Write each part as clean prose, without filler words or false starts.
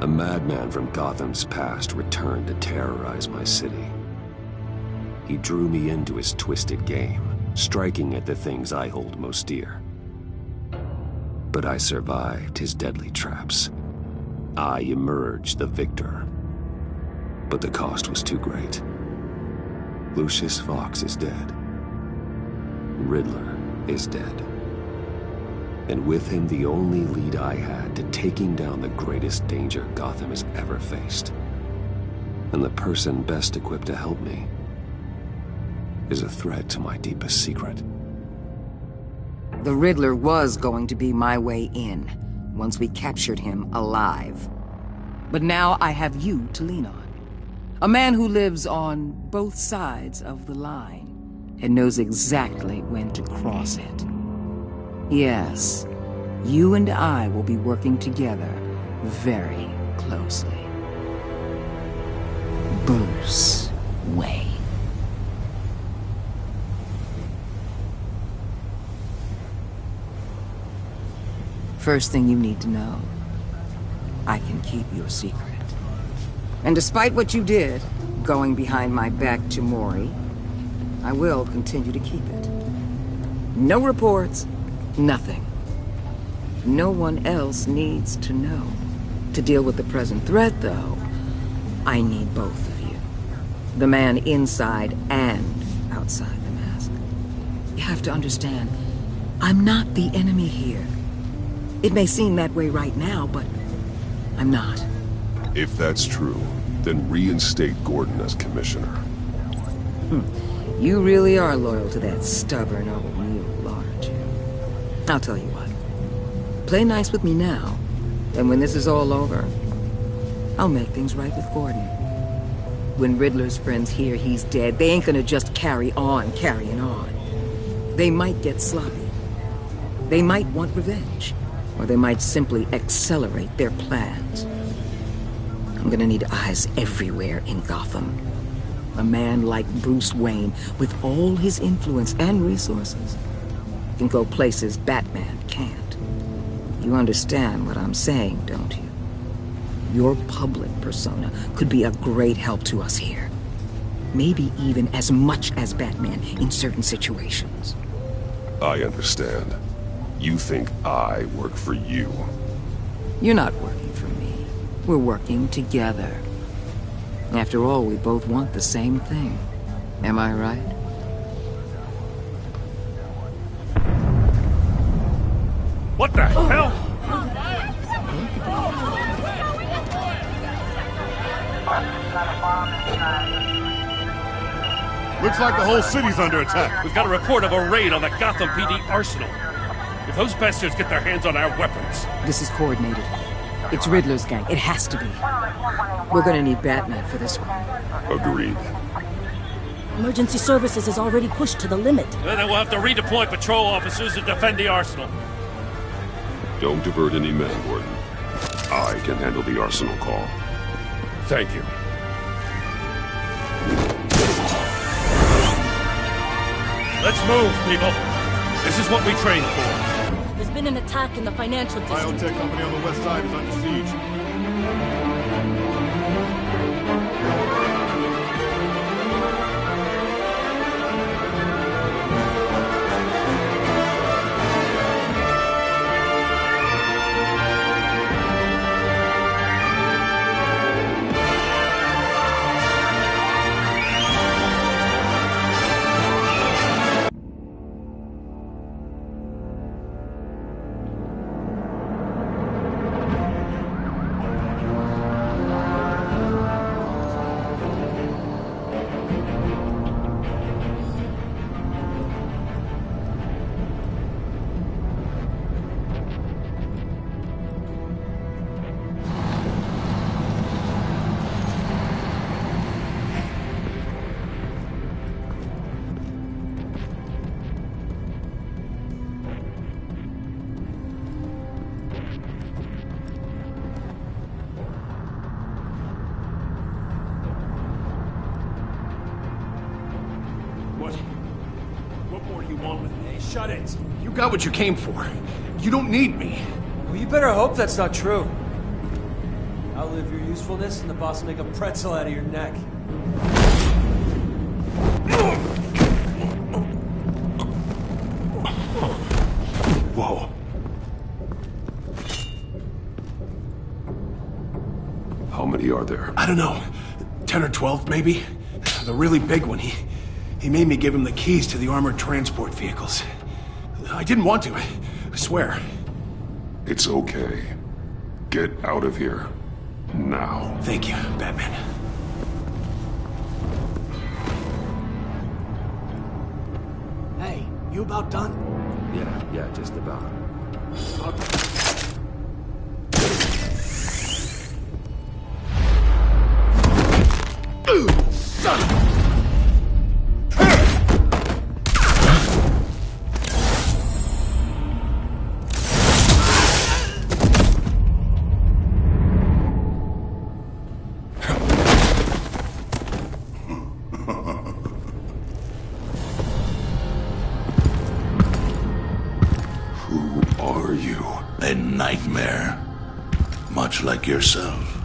A madman from Gotham's past returned to terrorize my city. He drew me into his twisted game, striking at the things I hold most dear. But I survived his deadly traps. I emerged the victor. But the cost was too great. Lucius Fox is dead. Riddler is dead. And with him the only lead I had to taking down the greatest danger Gotham has ever faced. And the person best equipped to help me is a threat to my deepest secret. The Riddler was going to be my way in, once we captured him alive. But now I have you to lean on. A man who lives on both sides of the line, and knows exactly when to cross it. Yes, you and I will be working together very closely. Bruce Wayne. First thing you need to know, I can keep your secret. And despite what you did, going behind my back to Mori, I will continue to keep it. No reports, nothing. No one else needs to know. To deal with the present threat, though, I need both of you. The man inside and outside the mask. You have to understand, I'm not the enemy here. It may seem that way right now, but I'm not. If that's true, then reinstate Gordon as commissioner. You really are loyal to that stubborn old mule, aren't you? I'll tell you what. Play nice with me now, and when this is all over, I'll make things right with Gordon. When Riddler's friends hear he's dead, they ain't gonna just carry on carrying on. They might get sloppy. They might want revenge. Or they might simply accelerate their plans. I'm gonna need eyes everywhere in Gotham. A man like Bruce Wayne, with all his influence and resources, can go places Batman can't. You understand what I'm saying, don't you? Your public persona could be a great help to us here. Maybe even as much as Batman in certain situations. I understand. You think I work for you. You're not working for me. We're working together. After all, we both want the same thing. Am I right? What the hell? Looks like the whole city's under attack. We've got a report of a raid on the Gotham PD arsenal. If those bastards get their hands on our weapons... This is coordinated. It's Riddler's gang. It has to be. We're gonna need Batman for this one. Agreed. Emergency services is already pushed to the limit. Then we'll have to redeploy patrol officers to defend the arsenal. Don't divert any men, Gordon. I can handle the arsenal call. Thank you. Let's move, people. This is what we trained for. There's been an attack in the financial district. Biotech company on the west side is under siege. What more do you want with me? Shut it! You got what you came for. You don't need me. Well, you better hope that's not true. How outlive your usefulness and the boss will make a pretzel out of your neck. Whoa. How many are there? I don't know. 10 or 12, maybe? The really big one, he made me give him the keys to the armored transport vehicles. I didn't want to, I swear. It's okay. Get out of here. Now. Thank you, Batman. Hey, you about done? Yeah, just about. Son of a... A nightmare, much like yourself.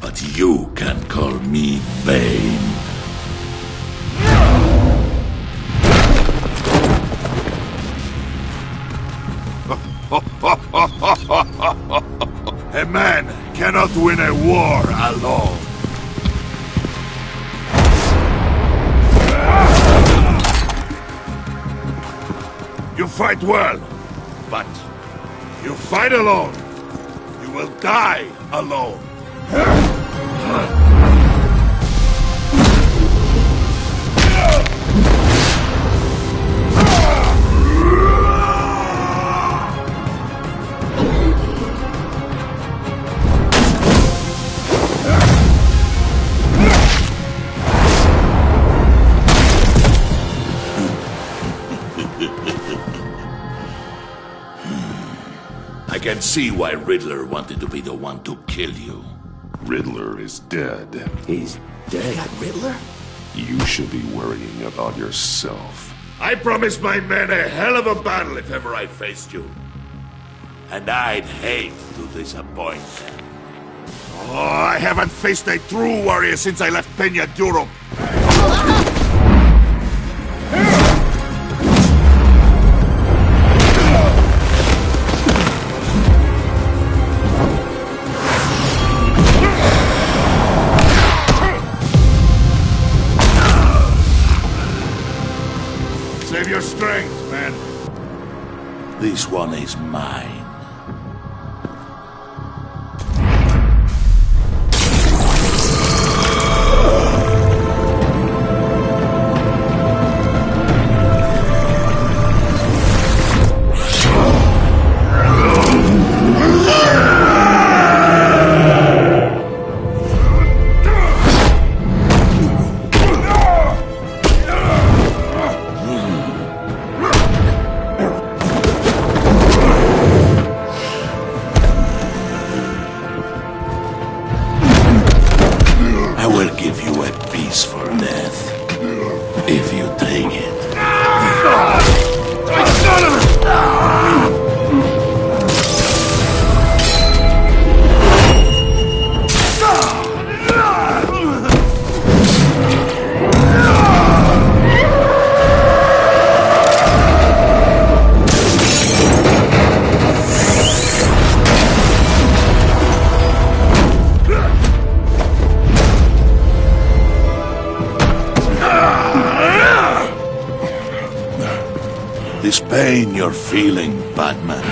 But you can call me Bane. A man cannot win a war alone. You fight well, but you fight alone. You will die alone. I can see why Riddler wanted to be the one to kill you. Riddler is dead. He's dead. That Riddler? You should be worrying about yourself. I promised my men a hell of a battle if ever I faced you. And I'd hate to disappoint them. Oh, I haven't faced a true warrior since I left Peña Duro. Save your strength, man. This one is mine. If you take it. This pain you're feeling, Batman.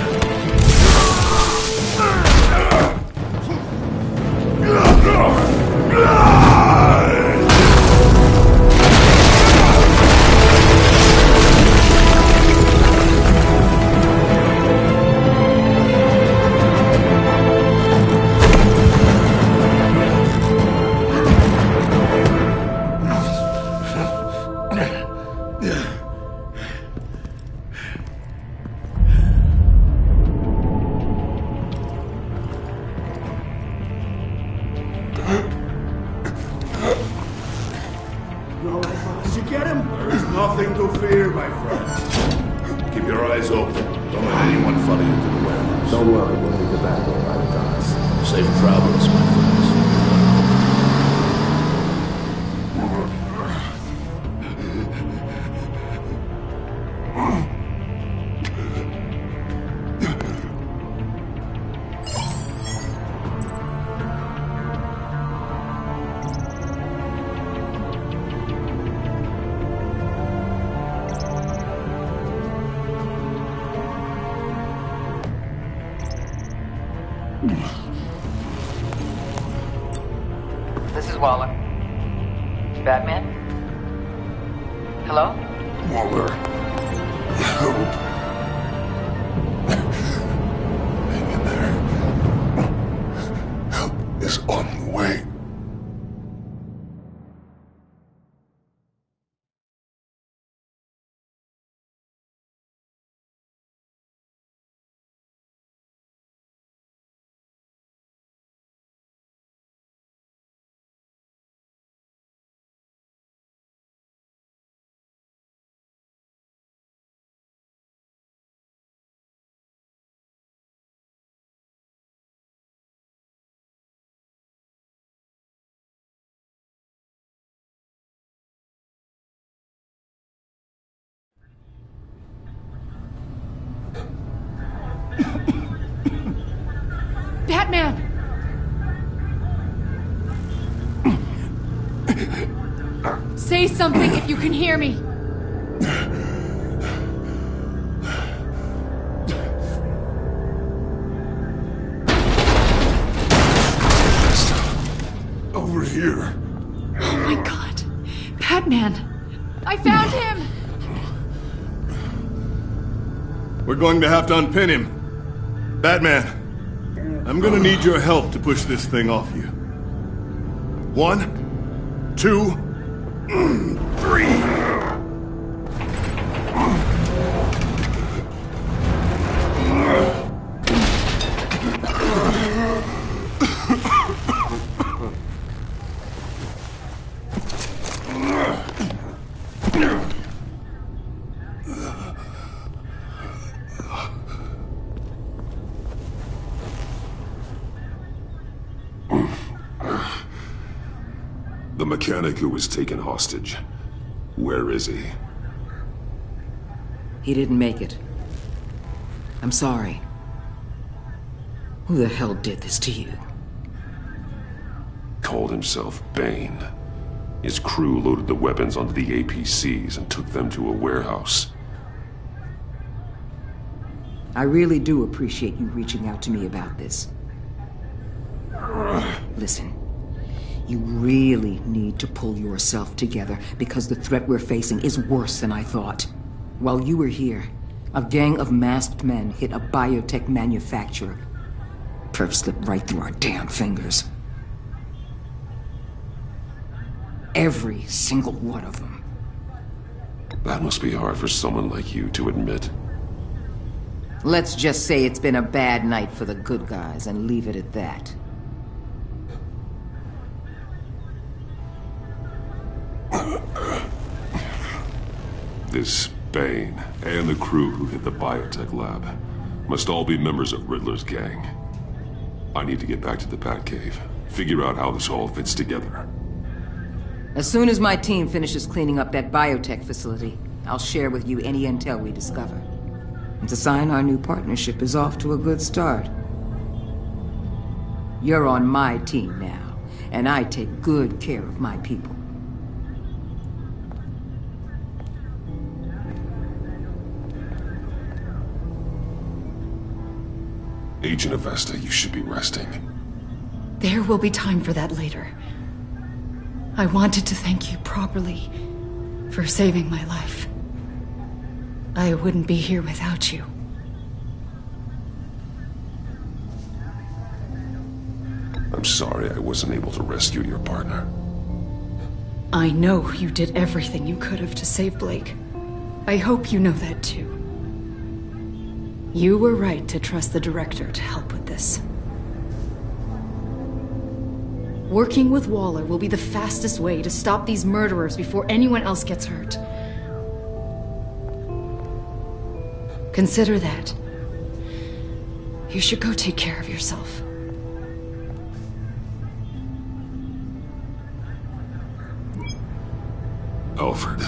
Did you get him? There's nothing to fear, my friend. Keep your eyes open. Don't let anyone follow you to the warehouse. Don't worry, we'll leave the back door right with us. Safe travels, my friends. This is Waller. Batman? Hello? Waller. Help. Hang in there. Help is on the way. Batman! Say something if you can hear me. Over here. Oh my god. Batman! I found him! We're going to have to unpin him. Batman, I'm gonna need your help to push this thing off you. 1, 2, 3. The mechanic who was taken hostage. Where is he? He didn't make it. I'm sorry. Who the hell did this to you? Called himself Bane. His crew loaded the weapons onto the APCs and took them to a warehouse. I really do appreciate you reaching out to me about this. Listen, you really need to pull yourself together because the threat we're facing is worse than I thought. While you were here, a gang of masked men hit a biotech manufacturer. Perf slipped right through our damn fingers. Every single one of them. That must be hard for someone like you to admit. Let's just say it's been a bad night for the good guys and leave it at that. This Bane and the crew who hit the biotech lab must all be members of Riddler's gang. I need to get back to the Batcave, figure out how this all fits together. As soon as my team finishes cleaning up that biotech facility, I'll share with you any intel we discover. And to sign our new partnership is off to a good start. You're on my team now, and I take good care of my people. Agent Avesta, you should be resting. There will be time for that later. I wanted to thank you properly for saving my life. I wouldn't be here without you. I'm sorry I wasn't able to rescue your partner. I know you did everything you could have to save Blake. I hope you know that too. You were right to trust the director to help with this. Working with Waller will be the fastest way to stop these murderers before anyone else gets hurt. Consider that. You should go take care of yourself. Alfred,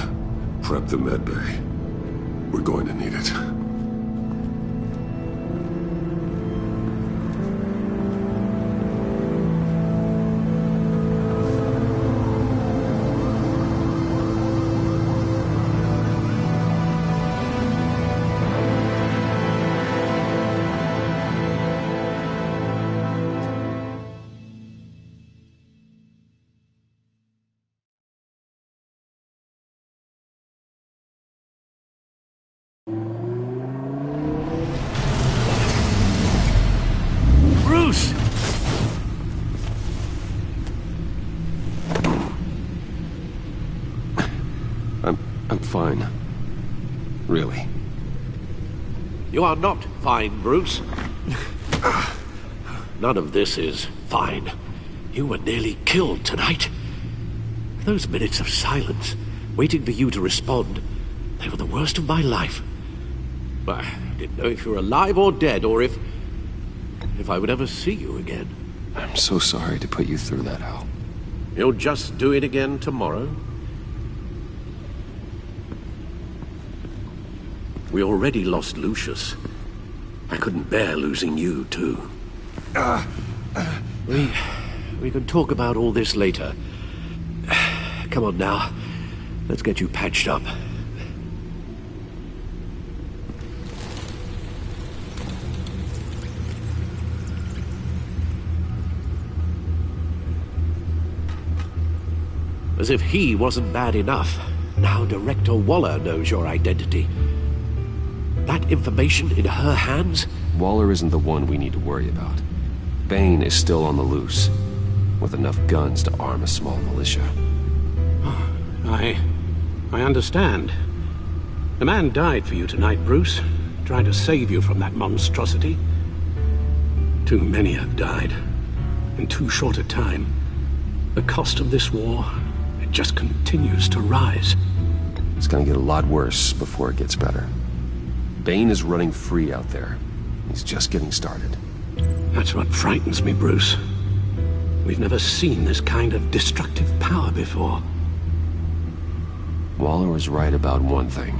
prep the medbay. We're going to need it. Bruce! I'm fine. Really. You are not fine, Bruce. None of this is fine. You were nearly killed tonight. Those minutes of silence, waiting for you to respond, they were the worst of my life. I didn't know if you were alive or dead, or if I would ever see you again. I'm so sorry to put you through that, Al. You'll just do it again tomorrow? We already lost Lucius. I couldn't bear losing you, too. We can talk about all this later. Come on now. Let's get you patched up. As if he wasn't bad enough, now Director Waller knows your identity. That information in her hands? Waller isn't the one we need to worry about. Bane is still on the loose, with enough guns to arm a small militia. I understand. The man died for you tonight, Bruce, trying to save you from that monstrosity. Too many have died, in too short a time. The cost of this war, it just continues to rise. It's gonna get a lot worse before it gets better. Bane is running free out there. He's just getting started. That's what frightens me, Bruce. We've never seen this kind of destructive power before. Waller was right about one thing.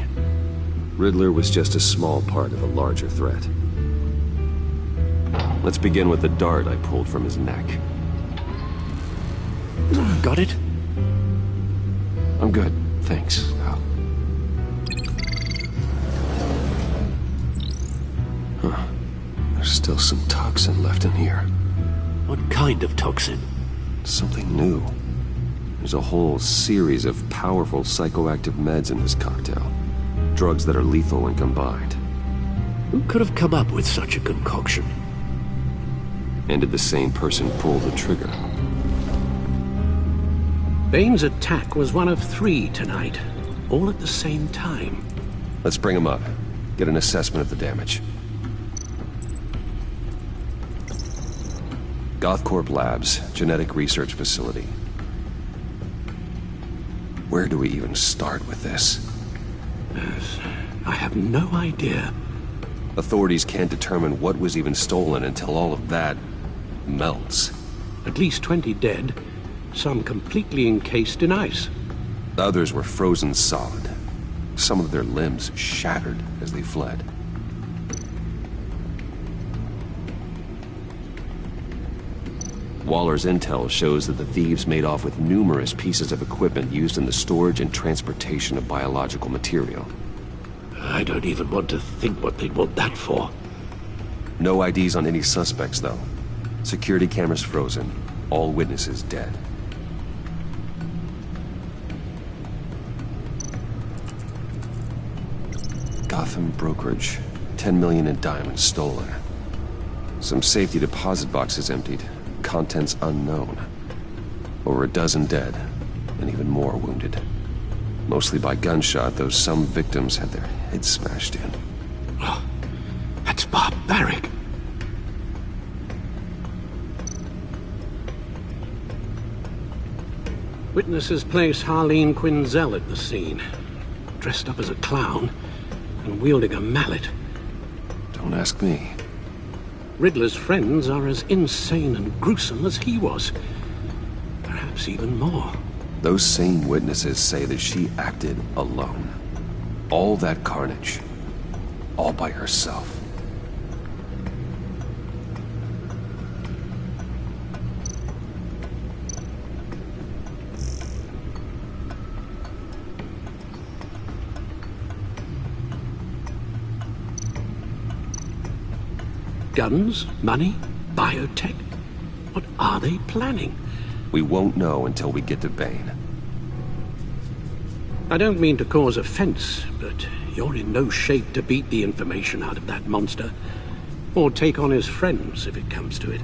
Riddler was just a small part of a larger threat. Let's begin with the dart I pulled from his neck. Got it? I'm good, thanks, Al. Huh. There's still some toxin left in here. What kind of toxin? Something new. There's a whole series of powerful psychoactive meds in this cocktail. Drugs that are lethal when combined. Who could have come up with such a concoction? And did the same person pull the trigger? Bane's attack was one of 3 tonight, all at the same time. Let's bring him up. Get an assessment of the damage. Gothcorp Labs, genetic research facility. Where do we even start with this? I have no idea. Authorities can't determine what was even stolen until all of that melts. At least 20 dead, some completely encased in ice. Others were frozen solid. Some of their limbs shattered as they fled. Waller's intel shows that the thieves made off with numerous pieces of equipment used in the storage and transportation of biological material. I don't even want to think what they'd want that for. No IDs on any suspects, though. Security cameras frozen. All witnesses dead. Gotham brokerage. 10 million in diamonds stolen. Some safety deposit boxes emptied. Contents unknown. Over a dozen dead, and even more wounded. Mostly by gunshot, though some victims had their heads smashed in. Oh, that's barbaric. Witnesses place Harleen Quinzel at the scene, dressed up as a clown and wielding a mallet. Don't ask me. Riddler's friends are as insane and gruesome as he was. Perhaps even more. Those same witnesses say that she acted alone. All that carnage. All by herself. Guns? Money? Biotech? What are they planning? We won't know until we get to Bane. I don't mean to cause offense, but you're in no shape to beat the information out of that monster, or take on his friends if it comes to it.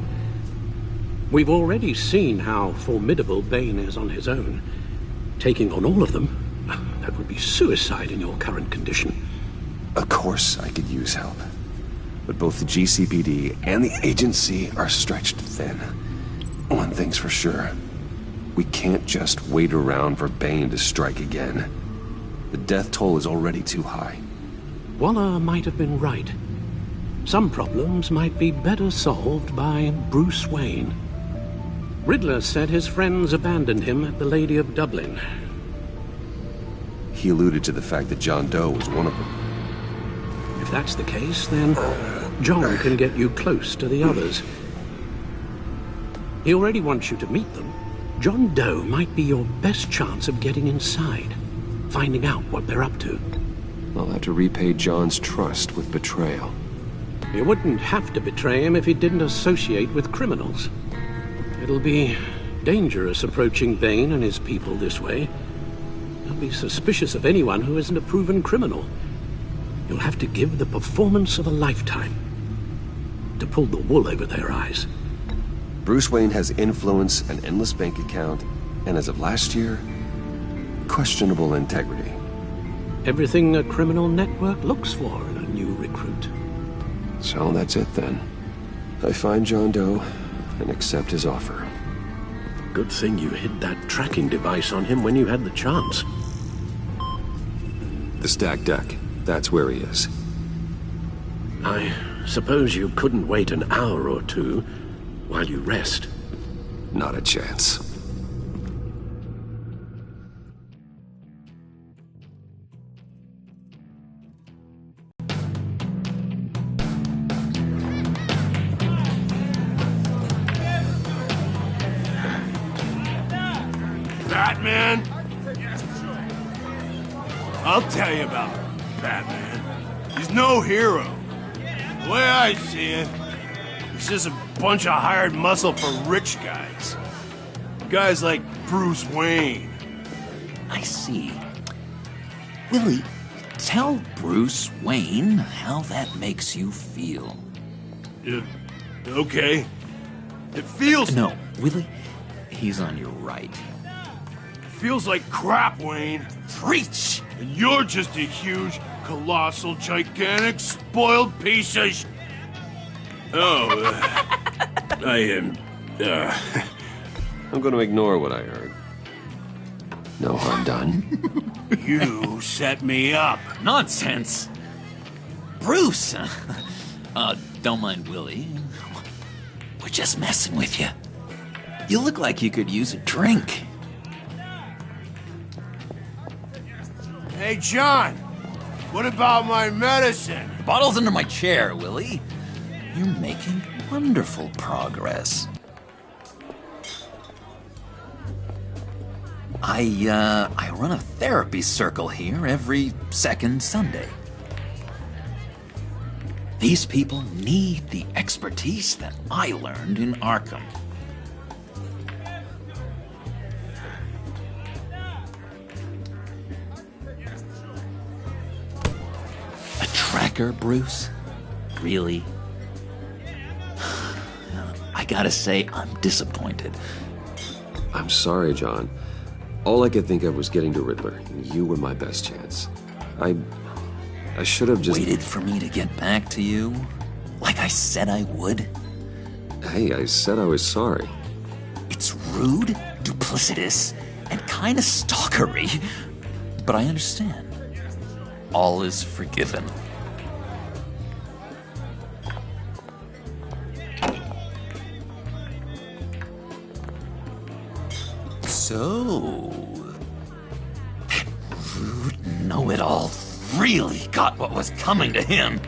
We've already seen how formidable Bane is on his own. Taking on all of them, that would be suicide in your current condition. Of course I could use help. But both the GCPD and the agency are stretched thin. One thing's for sure. We can't just wait around for Bane to strike again. The death toll is already too high. Waller might have been right. Some problems might be better solved by Bruce Wayne. Riddler said his friends abandoned him at the Lady of Dublin. He alluded to the fact that John Doe was one of them. If that's the case, then John can get you close to the others. He already wants you to meet them. John Doe might be your best chance of getting inside, finding out what they're up to. I'll have to repay John's trust with betrayal. You wouldn't have to betray him if he didn't associate with criminals. It'll be dangerous approaching Bane and his people this way. They'll be suspicious of anyone who isn't a proven criminal. You'll have to give the performance of a lifetime to pull the wool over their eyes. Bruce Wayne has influence, an endless bank account, and as of last year, questionable integrity. Everything a criminal network looks for in a new recruit. So that's it then. I find John Doe and accept his offer. Good thing you hid that tracking device on him when you had the chance. The stacked deck. That's where he is. I suppose you couldn't wait an hour or two while you rest? Not a chance. Batman? I'll tell you about Batman. He's no hero. The way I see it, he's just a bunch of hired muscle for rich guys. Guys like Bruce Wayne. I see. Willie, tell Bruce Wayne how that makes you feel. Okay. It feels... No, Willie, he's on your right. It feels like crap, Wayne. Preach! And you're just a huge, colossal, gigantic, spoiled piece of sh... Oh, I am... I'm gonna ignore what I heard. No harm done. You set me up. Nonsense! Bruce! Don't mind Willie. We're just messing with you. You look like you could use a drink. Hey, John. What about my medicine? The bottle's under my chair, Willie. You're making wonderful progress. I run a therapy circle here every second Sunday. These people need the expertise that I learned in Arkham. A tracker, Bruce? Really? I gotta say, I'm disappointed. I'm sorry, John. All I could think of was getting to Riddler. You were my best chance. I should have just... Waited for me to get back to you? Like I said I would? Hey, I said I was sorry. It's rude, duplicitous, and kind of stalkery. But I understand. All is forgiven. So... that rude know-it-all really got what was coming to him.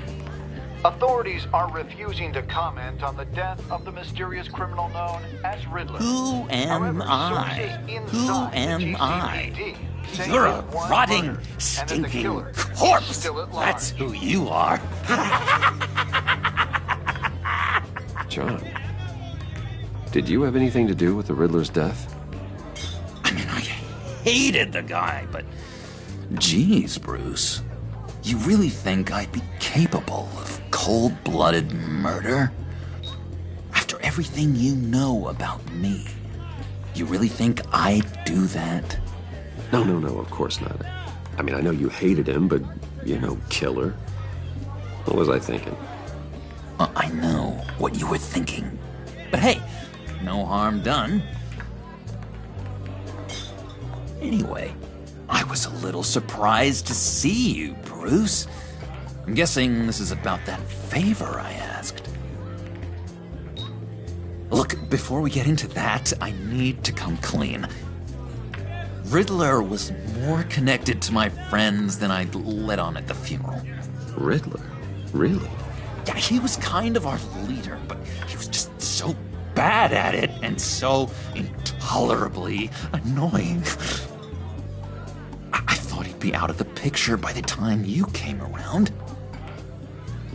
Authorities are refusing to comment on the death of the mysterious criminal known as Riddler. Who am I? Who am I? say You're a that one rotting, murder, stinking killer corpse. still at That's large. who you are. John, did you have anything to do with the Riddler's death? I mean, I hated the guy, but... Geez, Bruce. You really think I'd be capable of cold-blooded murder? After everything you know about me, you really think I'd do that? No, of course not. I mean, I know you hated him, but, you know, killer. What was I thinking? I know what you were thinking. But hey, no harm done. Anyway, I was a little surprised to see you, Bruce. I'm guessing this is about that favor I asked. Look, before we get into that, I need to come clean. Riddler was more connected to my friends than I'd let on at the funeral. Riddler? Really? Yeah, he was kind of our leader, but he was just so bad at it and so intolerably annoying. I thought he'd be out of the picture by the time you came around.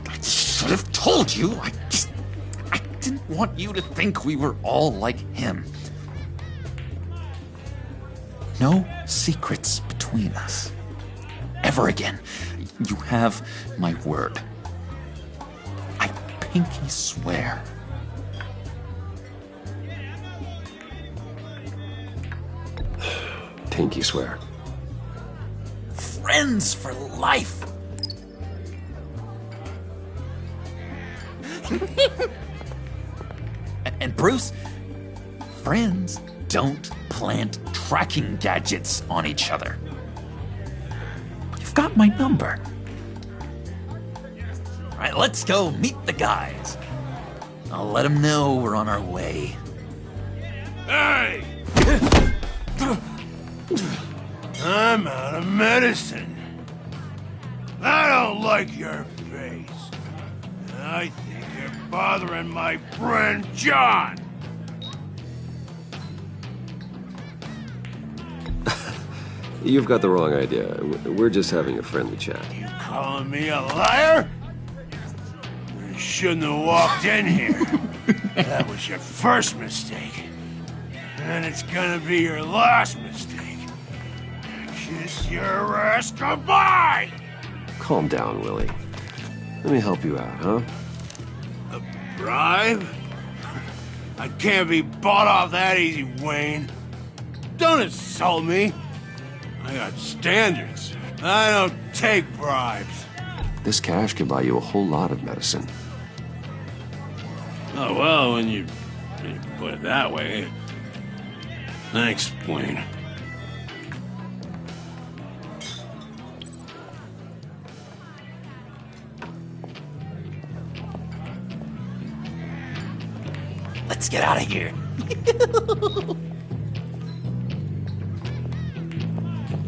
I should have told you. I didn't want you to think we were all like him. No secrets between us. Ever again. You have my word. I pinky swear. Pinky swear. Friends for life. And Bruce, friends don't plant tracking gadgets on each other. But you've got my number. All right, let's go meet the guys. I'll let them know we're on our way. Hey! I'm out of medicine. I don't like your face. I think you're bothering my friend John. You've got the wrong idea. We're just having a friendly chat. You calling me a liar? You shouldn't have walked in here. That was your first mistake. And it's gonna be your last mistake. Kiss your ass goodbye! Calm down, Willie. Let me help you out, huh? A bribe? I can't be bought off that easy, Wayne. Don't insult me. I got standards. I don't take bribes. This cash could buy you a whole lot of medicine. Oh, well, when you put it that way. Thanks, Wayne. Let's get out of here.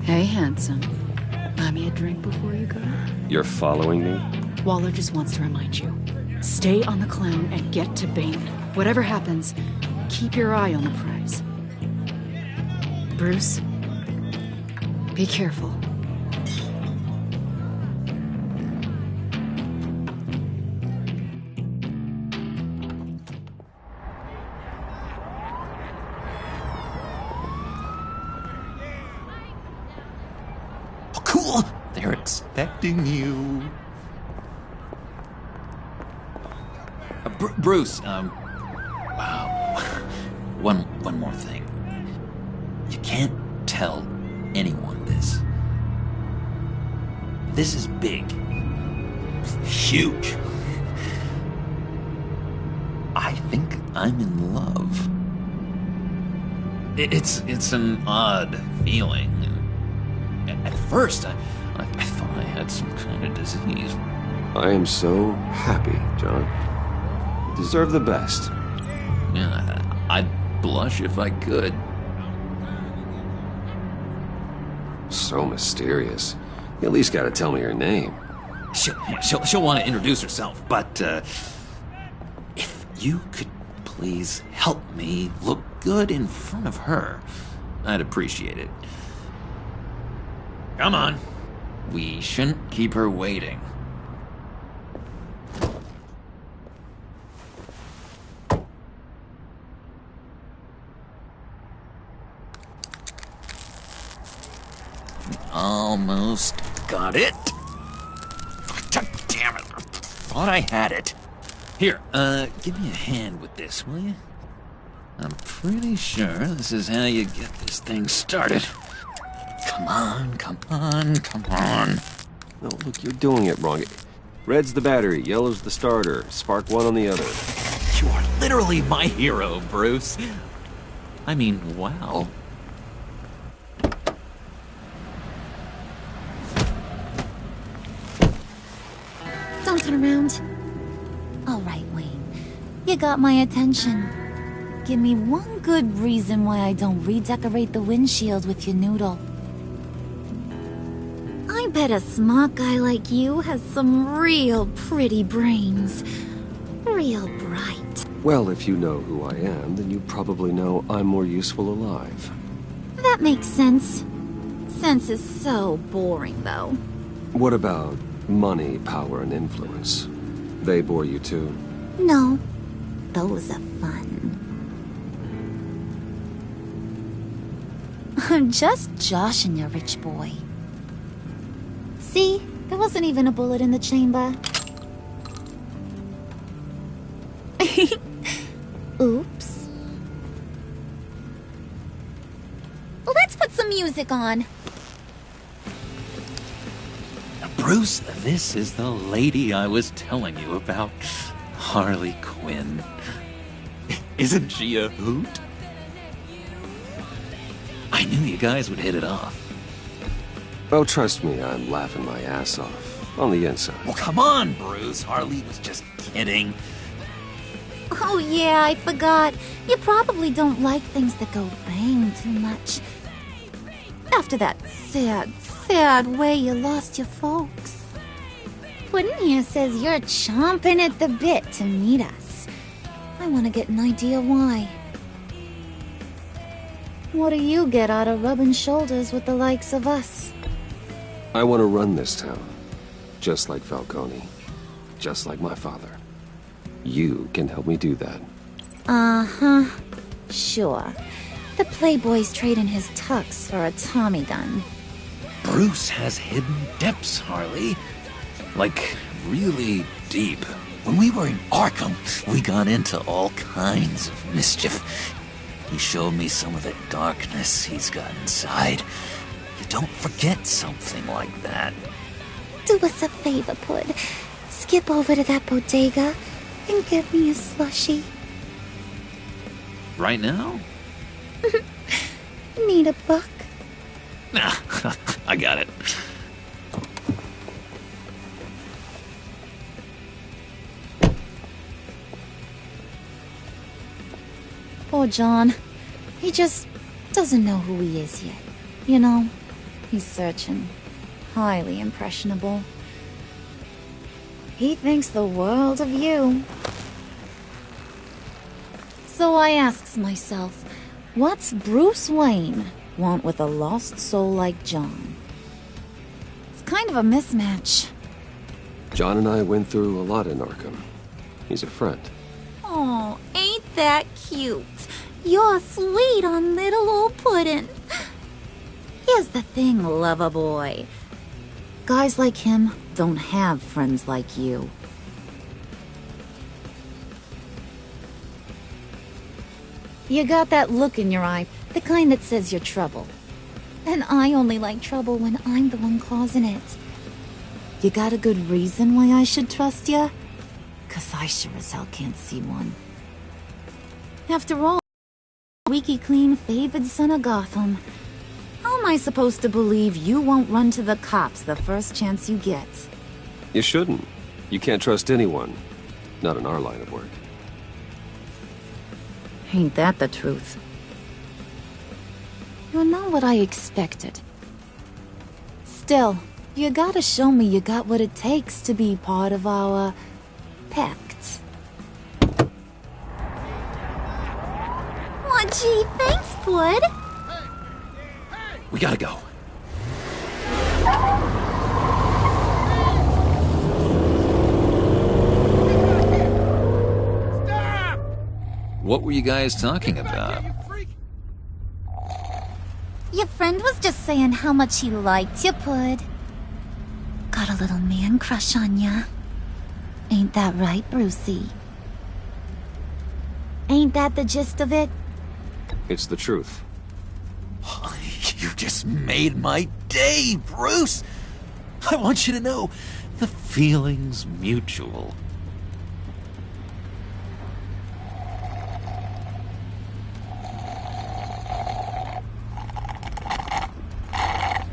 Hey, handsome. Buy me a drink before you go? You're following me? Waller just wants to remind you. Stay on the clown and get to Bane. Whatever happens, keep your eye on the prize. Bruce, be careful. Oh, cool! They're expecting you. Bruce, wow. One more thing. You can't tell anyone this. This is big. Huge. I think I'm in love. It's an odd feeling. At first, I thought I had some kind of disease. I am so happy, John. You deserve the best. Yeah, I'd blush if I could. So mysterious. You at least gotta tell me her name. She'll want to introduce herself, but, if you could please help me look good in front of her, I'd appreciate it. Come on. We shouldn't keep her waiting. Almost got it. God damn it. Thought I had it. Here, give me a hand with this, will you? I'm pretty sure this is how you get this thing started. Come on, come on, come on. No, look, you're doing it wrong. Red's the battery, yellow's the starter. Spark one on the other. You are literally my hero, Bruce. I mean, wow. Don't turn around. All right, Wayne. You got my attention. Give me one good reason why I don't redecorate the windshield with your noodle. I bet a smart guy like you has some real pretty brains. Real bright. Well, if you know who I am, then you probably know I'm more useful alive. That makes sense. Sense is so boring, though. What about money, power, and influence? They bore you too? No. Those are fun. I'm just joshing you, rich boy. See? There wasn't even a bullet in the chamber. Oops. Let's put some music on. Bruce, this is the lady I was telling you about. Harley Quinn. Isn't she a hoot? I knew you guys would hit it off. Oh, trust me, I'm laughing my ass off. On the inside. Well, come on, Bruce. Harley was just kidding. Oh yeah, I forgot. You probably don't like things that go bang too much. After that sad way you lost your folks. Puddin' here says you're chomping at the bit to meet us. I want to get an idea why. What do you get out of rubbing shoulders with the likes of us? I want to run this town. Just like Falcone. Just like my father. You can help me do that. Uh-huh. Sure. The Playboy's trading his tux for a Tommy gun. Bruce has hidden depths, Harley. Like, really deep. When we were in Arkham, we got into all kinds of mischief. He showed me some of the darkness he's got inside. You don't forget something like that. Do us a favor, Pud. Skip over to that bodega and get me a slushie. Right now? Need a buck? Nah, I got it. Poor John. He just doesn't know who he is yet. You know, he's searching. Highly impressionable. He thinks the world of you. So I asks myself, what's Bruce Wayne want with a lost soul like John? It's kind of a mismatch. John and I went through a lot in Arkham. He's a friend. Oh, ain't that cute? You're sweet on little old Puddin'. Here's the thing, lover boy. Guys like him don't have friends like you. You got that look in your eye, the kind that says you're trouble. And I only like trouble when I'm the one causing it. You got a good reason why I should trust you? 'Cause I sure as hell can't see one. After all, squeaky clean favored son of Gotham. How am I supposed to believe you won't run to the cops the first chance you get? You shouldn't. You can't trust anyone. Not in our line of work. Ain't that the truth? You're not what I expected. Still, you gotta show me you got what it takes to be part of our pact. Aw, gee, thanks, bud. We gotta go. What were you guys talking about? Your friend was just saying how much he liked you, Pud. Got a little man crush on ya. Ain't that right, Brucey? Ain't that the gist of it? It's the truth. You just made my day, Bruce! I want you to know, the feeling's mutual.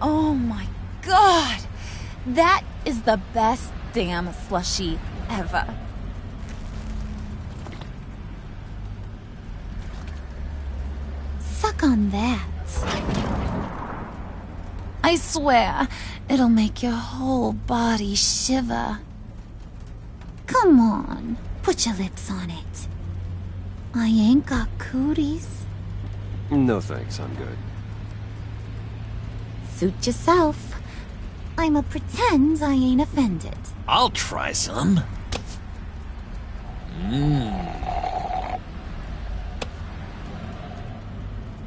Oh my god! That is the best damn slushie ever. Suck on that. I swear, it'll make your whole body shiver. Come on, put your lips on it. I ain't got cooties. No thanks, I'm good. Suit yourself. I'ma pretend I ain't offended. I'll try some.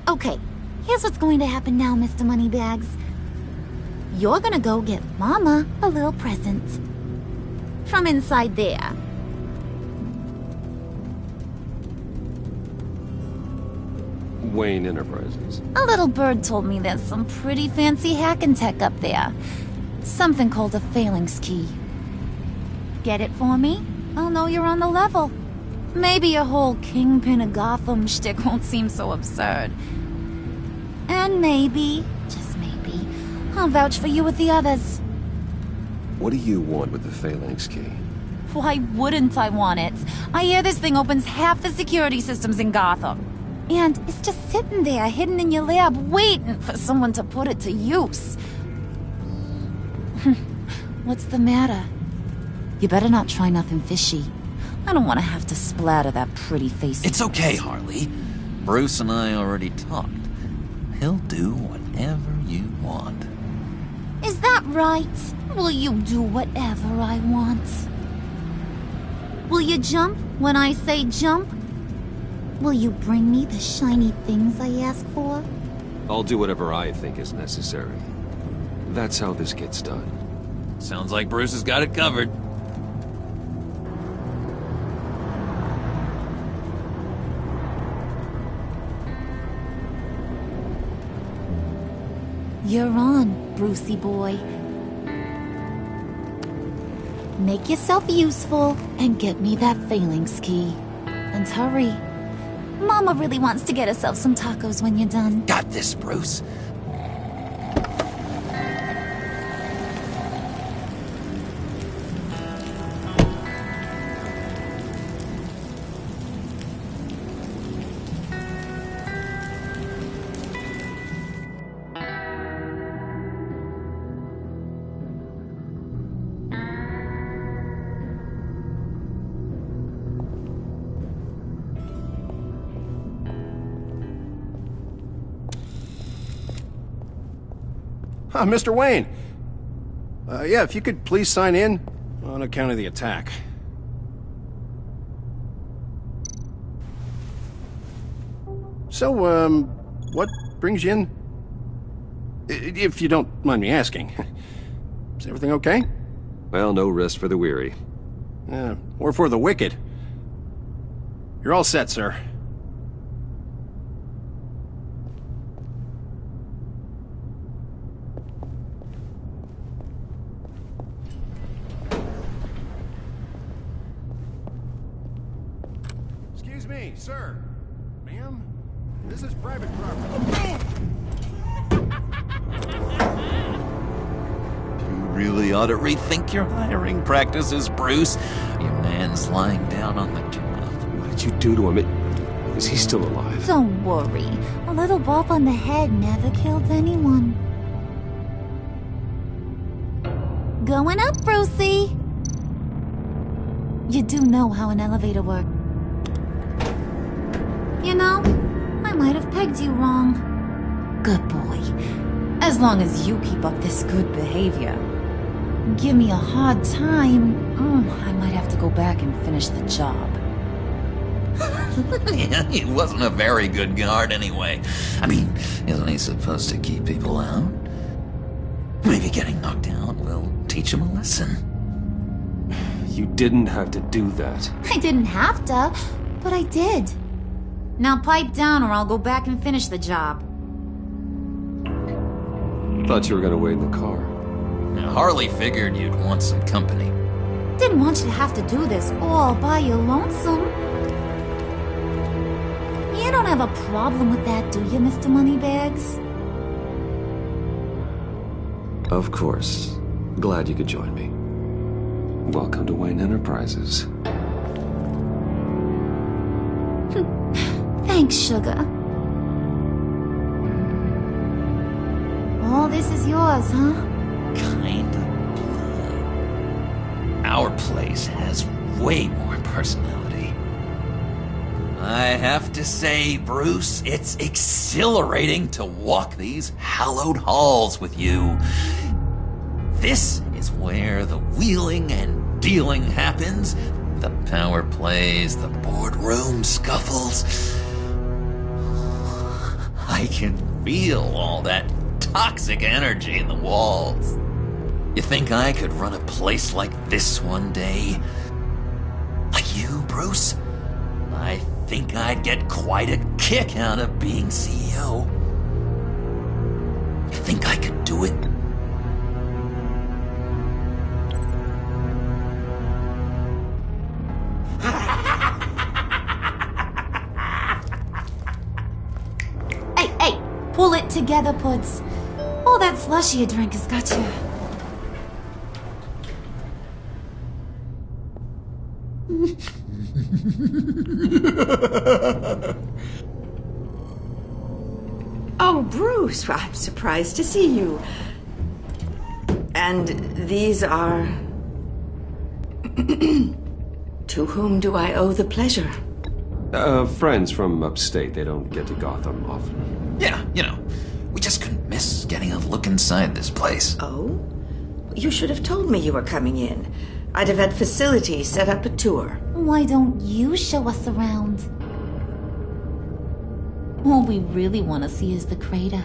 Okay, here's what's going to happen now, Mr. Moneybags. You're gonna go get Mama a little present. From inside there. Wayne Enterprises. A little bird told me there's some pretty fancy hacking tech up there. Something called a phalanx key. Get it for me? I'll know you're on the level. Maybe your whole Kingpin of Gotham shtick won't seem so absurd. And maybe, just maybe, I'll vouch for you with the others. What do you want with the phalanx key? Why wouldn't I want it? I hear this thing opens half the security systems in Gotham. And it's just sitting there, hidden in your lab, waiting for someone to put it to use. What's the matter? You better not try nothing fishy. I don't want to have to splatter that pretty face. It's okay, Harley. Bruce and I already talked. He'll do whatever you want. Is that right? Will you do whatever I want? Will you jump when I say jump? Will you bring me the shiny things I ask for? I'll do whatever I think is necessary. That's how this gets done. Sounds like Bruce has got it covered. You're on, Brucey boy. Make yourself useful and get me that phalanx key. And hurry. Mama really wants to get herself some tacos when you're done. Got this, Bruce. Mr. Wayne. Yeah, if you could please sign in on account of the attack. So, what brings you in? If you don't mind me asking. Is everything okay? Well, no rest for the weary. Or for the wicked. You're all set, sir. Excuse me, sir. Ma'am? This is private property. You really ought to rethink your hiring practices, Bruce. Your man's lying down on the job. What did you do to him? Is he still alive? Don't worry. A little bump on the head never killed anyone. Going up, Brucey! You do know how an elevator works. You know, I might have pegged you wrong. Good boy. As long as you keep up this good behavior. Give me a hard time, I might have to go back and finish the job. Yeah, he wasn't a very good guard anyway. I mean, isn't he supposed to keep people out? Maybe getting knocked out will teach him a lesson. You didn't have to do that. I didn't have to, but I did. Now pipe down or I'll go back and finish the job. Thought you were gonna wait in the car. Now, Harley figured you'd want some company. Didn't want you to have to do this all by your lonesome. You don't have a problem with that, do you, Mr. Moneybags? Of course. Glad you could join me. Welcome to Wayne Enterprises. Thanks, sugar. All this is yours, huh? Kind of blood. Our place has way more personality. I have to say, Bruce, it's exhilarating to walk these hallowed halls with you. This is where the wheeling and dealing happens. The power plays, the boardroom scuffles. I can feel all that toxic energy in the walls. You think I could run a place like this one day? Like you, Bruce? I think I'd get quite a kick out of being CEO. You think I could do it? Hey, pull it together, Puds. All that slushy you drink has got you. Oh, Bruce, I'm surprised to see you. And these are... To whom do I owe the pleasure? Friends from upstate. They don't get to Gotham often. Yeah, you know, we just couldn't miss getting a look inside this place. Oh? You should have told me you were coming in. I'd have had facilities set up a tour. Why don't you show us around? All we really want to see is the crater.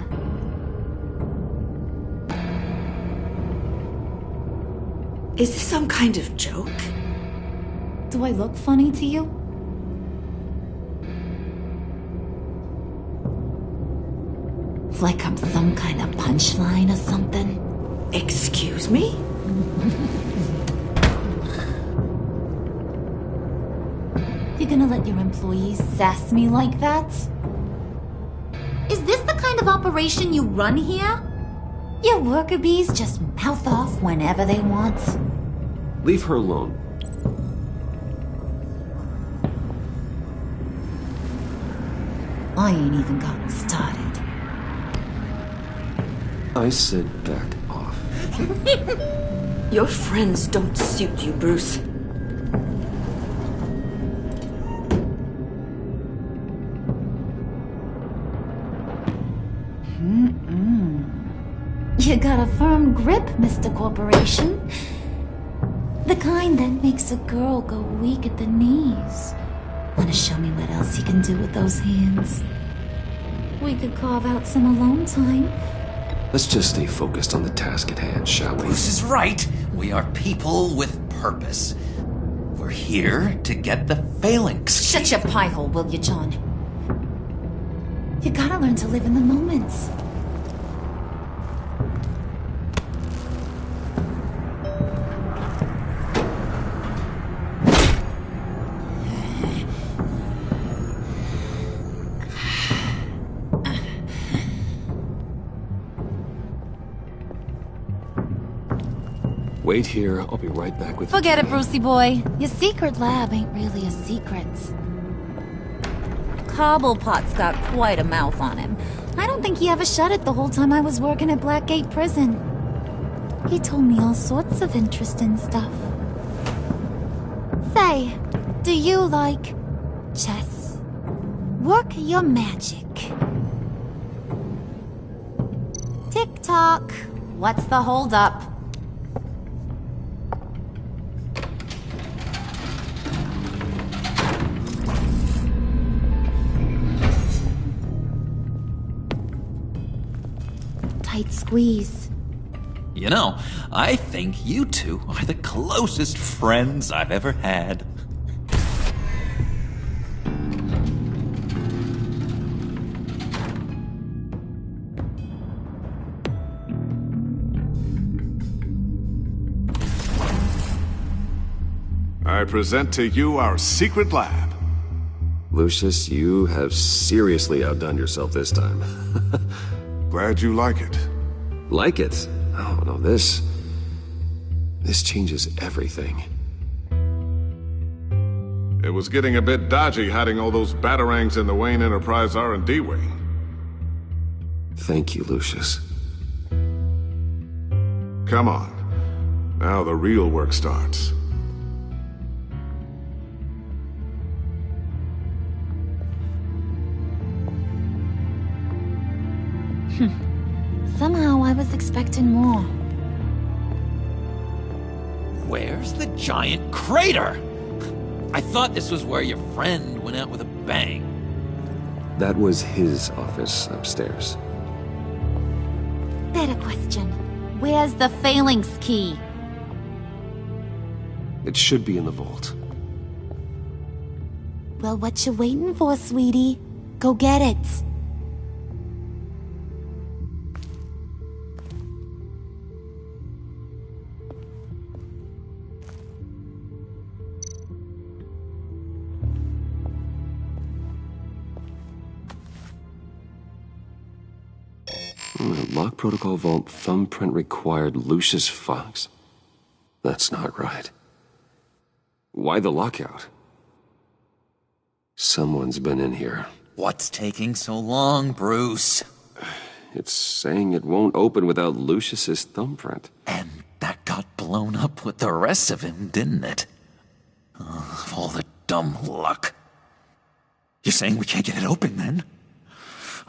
Is this some kind of joke? Do I look funny to you? Like I'm some kind of punchline or something? Excuse me? You're gonna let your employees sass me like that? Is this the kind of operation you run here? Your worker bees just mouth off whenever they want. Leave her alone. I ain't even gotten started. I said back off. Your friends don't suit you, Bruce. You got a firm grip, Mr. Corporation. The kind that makes a girl go weak at the knees. Wanna show me what else you can do with those hands? We could carve out some alone time. Let's just stay focused on the task at hand, shall we? Bruce is right. We are people with purpose. We're here to get the phalanx. Shut your pie hole, will you, John? You gotta learn to live in the moment. Wait here. I'll be right back with... Forget it, Brucey boy. Your secret lab ain't really a secret. Cobblepot's got quite a mouth on him. I don't think he ever shut it the whole time I was working at Blackgate Prison. He told me all sorts of interesting stuff. Say, do you like chess? Work your magic. Tick-tock. What's the holdup? Tight squeeze. You know, I think you two are the closest friends I've ever had. I present to you our secret lab. Lucius, you have seriously outdone yourself this time. Glad you like it. Like it? Oh, no, this changes everything. It was getting a bit dodgy hiding all those batarangs in the Wayne Enterprise R&D wing. Thank you, Lucius. Come on. Now the real work starts. Somehow I was expecting more. Where's the giant crater? I thought this was where your friend went out with a bang. That was his office upstairs. Better question. Where's the phalanx key? It should be in the vault. Well, what you waiting for, sweetie? Go get it. Lock protocol vault thumbprint required Lucius Fox. That's not right. Why the lockout? Someone's been in here. What's taking so long, Bruce? It's saying it won't open without Lucius's thumbprint. And that got blown up with the rest of him, didn't it? All the dumb luck. You're saying we can't get it open, then?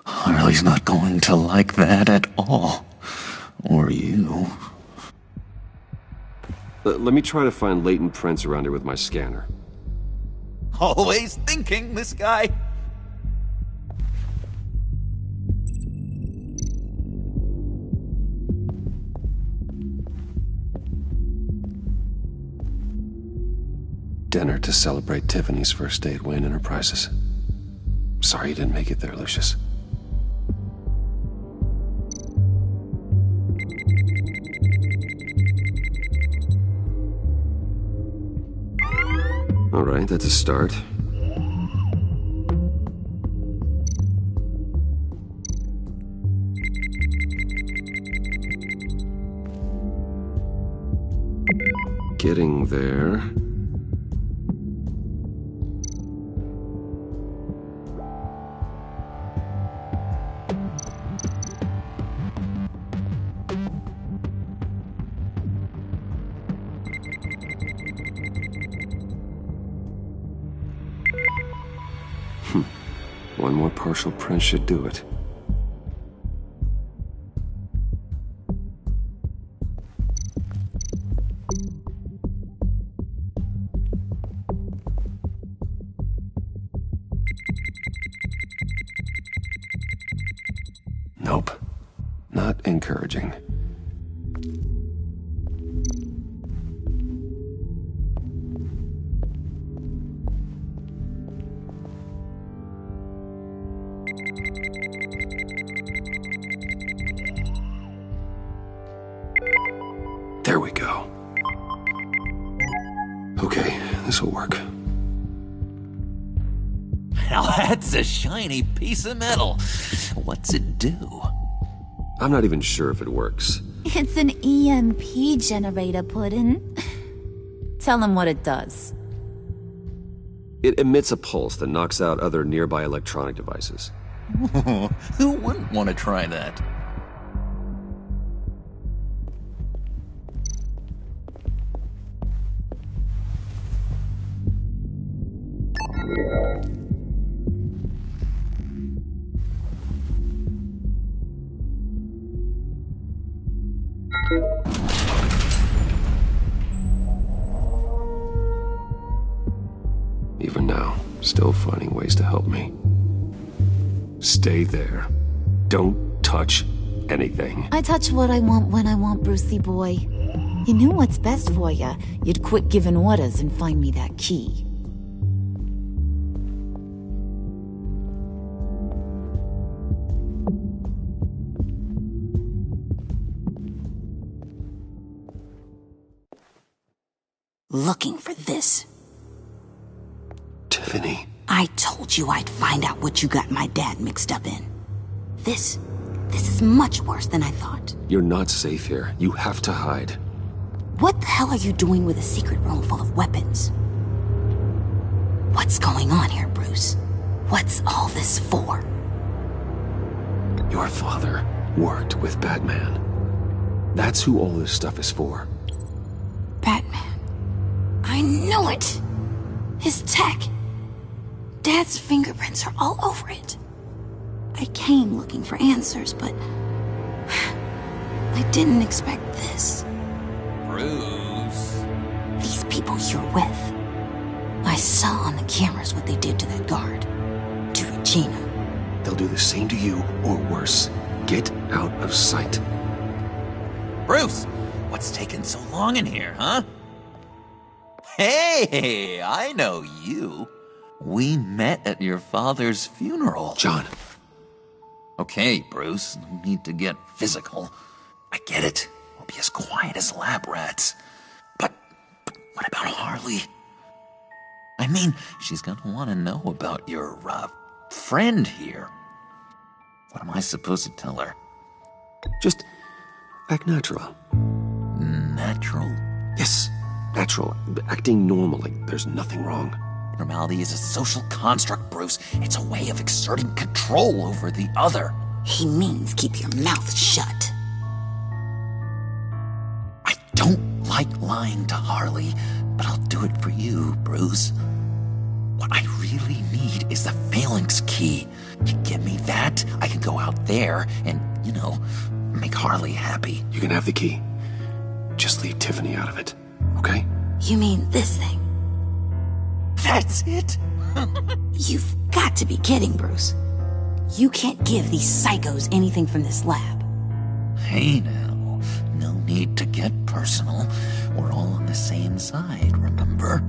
Harley's not going to like that at all. Or you. Let me try to find latent prints around here with my scanner. Always thinking, this guy. Dinner to celebrate Tiffany's first day at Wayne Enterprises. Sorry you didn't make it there, Lucius. All right, that's a start. Getting there. One more partial print should do it. Nope. Not encouraging. There we go. Okay, this'll work. Now that's a shiny piece of metal. What's it do? I'm not even sure if it works. It's an EMP generator, Puddin'. Tell him what it does. It emits a pulse that knocks out other nearby electronic devices. Who wouldn't want to try that? Even now, still finding ways to help me. Stay there. Don't touch anything. I touch what I want when I want, Brucey boy. You knew what's best for you. You'd quit giving orders and find me that key. Looking for this. Tiffany. I told you I'd find out what you got my dad mixed up in. This is much worse than I thought. You're not safe here. You have to hide. What the hell are you doing with a secret room full of weapons? What's going on here, Bruce? What's all this for? Your father worked with Batman. That's who all this stuff is for. Batman. I knew it! His tech. Dad's fingerprints are all over it. I came looking for answers, but I didn't expect this. Bruce. These people you're with. I saw on the cameras what they did to that guard. To Regina. They'll do the same to you, or worse. Get out of sight. Bruce! What's taking so long in here, huh? Hey, I know you. We met at your father's funeral. John. Okay, Bruce, no need to get physical. I get it. We'll be as quiet as lab rats. But what about Harley? I mean, she's gonna want to know about your, friend here. What am I supposed to tell her? Just act natural. Natural? Yes, natural. Acting normally. There's nothing wrong. Normality is a social construct, Bruce. It's a way of exerting control over the other. He means keep your mouth shut. I don't like lying to Harley, but I'll do it for you, Bruce. What I really need is the phalanx key. You give me that, I can go out there and, make Harley happy. You can have the key. Just leave Tiffany out of it, okay? You mean this thing? That's it? You've got to be kidding, Bruce. You can't give these psychos anything from this lab. Hey now, no need to get personal. We're all on the same side, remember?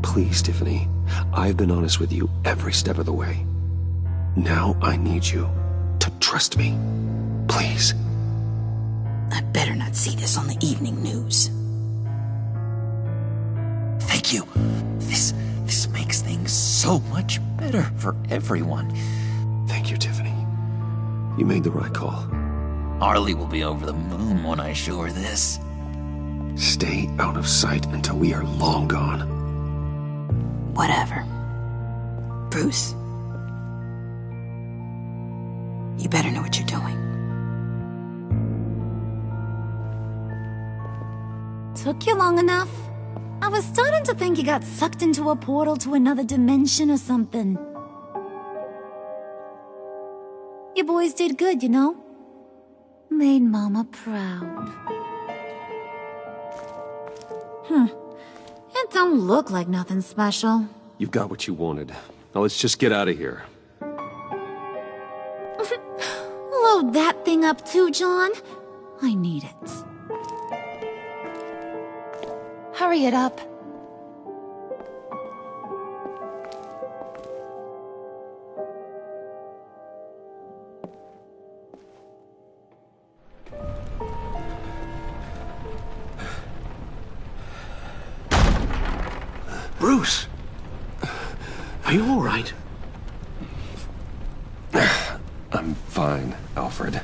Please, Tiffany. I've been honest with you every step of the way. Now I need you to trust me. Please. I better not see this on the evening news. Thank you. This makes things so much better for everyone. Thank you, Tiffany. You made the right call. Harley will be over the moon when I show her this. Stay out of sight until we are long gone. Whatever. Bruce. You better know what you're doing. Took you long enough? I was starting to think you got sucked into a portal to another dimension or something. You boys did good, you know? Made Mama proud. It don't look like nothing special. You've got what you wanted. Now let's just get out of here. Load that thing up too, John. I need it. Hurry it up. Bruce! Are you all right? I'm fine, Alfred.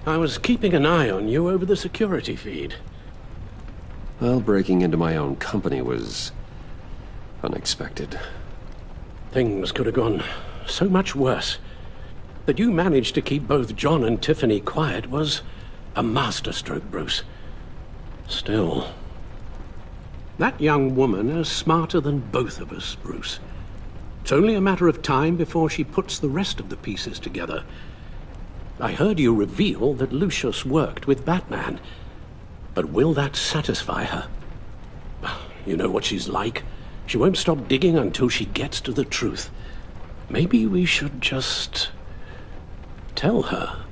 I was keeping an eye on you over the security feed. Well, breaking into my own company was unexpected. Things could have gone so much worse. That you managed to keep both John and Tiffany quiet was a masterstroke, Bruce. Still, That young woman is smarter than both of us, Bruce. It's only a matter of time before she puts the rest of the pieces together. I heard you reveal that Lucius worked with Batman. But will that satisfy her? You know what she's like. She won't stop digging until she gets to the truth. Maybe we should just tell her.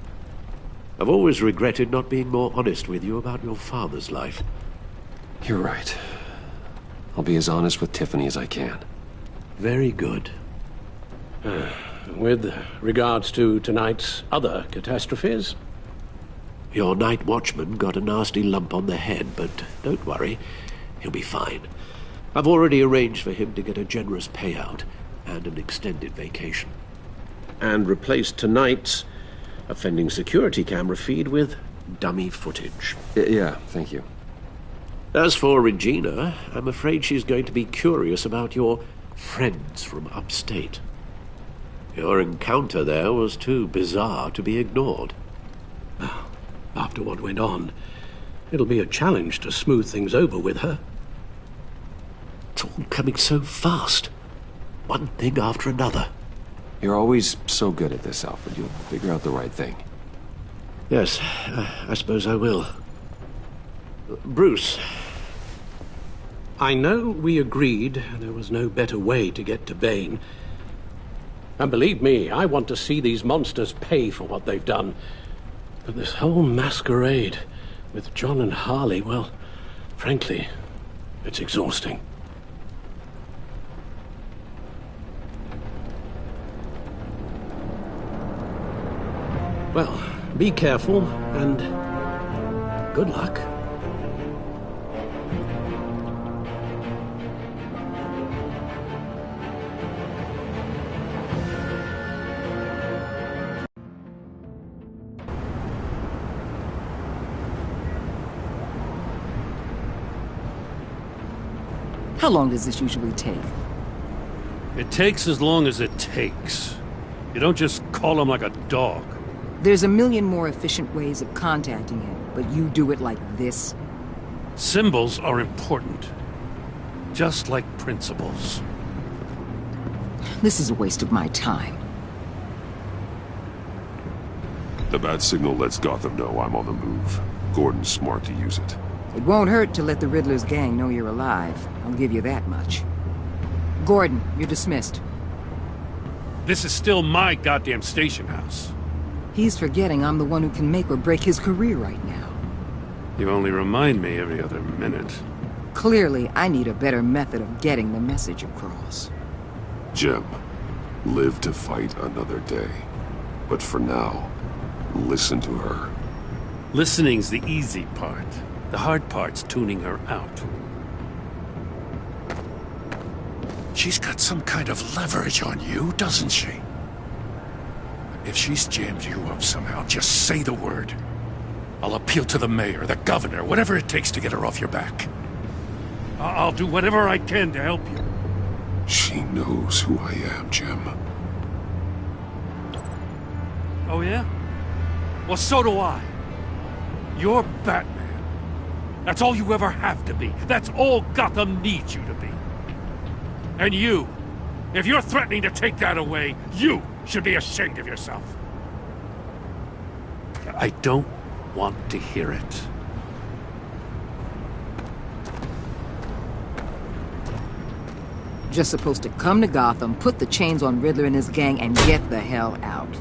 I've always regretted not being more honest with you about your father's life. You're right. I'll be as honest with Tiffany as I can. Very good. With regards to tonight's other catastrophes? Your night watchman got a nasty lump on the head, but don't worry. He'll be fine. I've already arranged for him to get a generous payout and an extended vacation. And replaced tonight's offending security camera feed with dummy footage. Yeah, thank you. As for Regina, I'm afraid she's going to be curious about your friends from upstate. Your encounter there was too bizarre to be ignored. After what went on, it'll be a challenge to smooth things over with her. It's all coming so fast. One thing after another. You're always so good at this, Alfred. You'll figure out the right thing. Yes, I suppose I will. Bruce. I know we agreed there was no better way to get to Bane. And believe me, I want to see these monsters pay for what they've done. But this whole masquerade with John and Harley, well, frankly, it's exhausting. Well, be careful, and good luck. How long does this usually take? It takes as long as it takes. You don't just call him like a dog. There's a million more efficient ways of contacting him, but you do it like this? Symbols are important. Just like principles. This is a waste of my time. The bat signal lets Gotham know I'm on the move. Gordon's smart to use it. It won't hurt to let the Riddler's gang know you're alive. I'll give you that much. Gordon, you're dismissed. This is still my goddamn station house. He's forgetting I'm the one who can make or break his career right now. You only remind me every other minute. Clearly, I need a better method of getting the message across. Jim, live to fight another day. But for now, listen to her. Listening's the easy part. The hard part's tuning her out. She's got some kind of leverage on you, doesn't she? If she's jammed you up somehow, just say the word. I'll appeal to the mayor, the governor, whatever it takes to get her off your back. I'll do whatever I can to help you. She knows who I am, Jim. Oh, yeah? Well, so do I. You're Batman. That's all you ever have to be. That's all Gotham needs you to be. And you, if you're threatening to take that away, you should be ashamed of yourself. I don't want to hear it. Just supposed to come to Gotham, put the chains on Riddler and his gang, and get the hell out.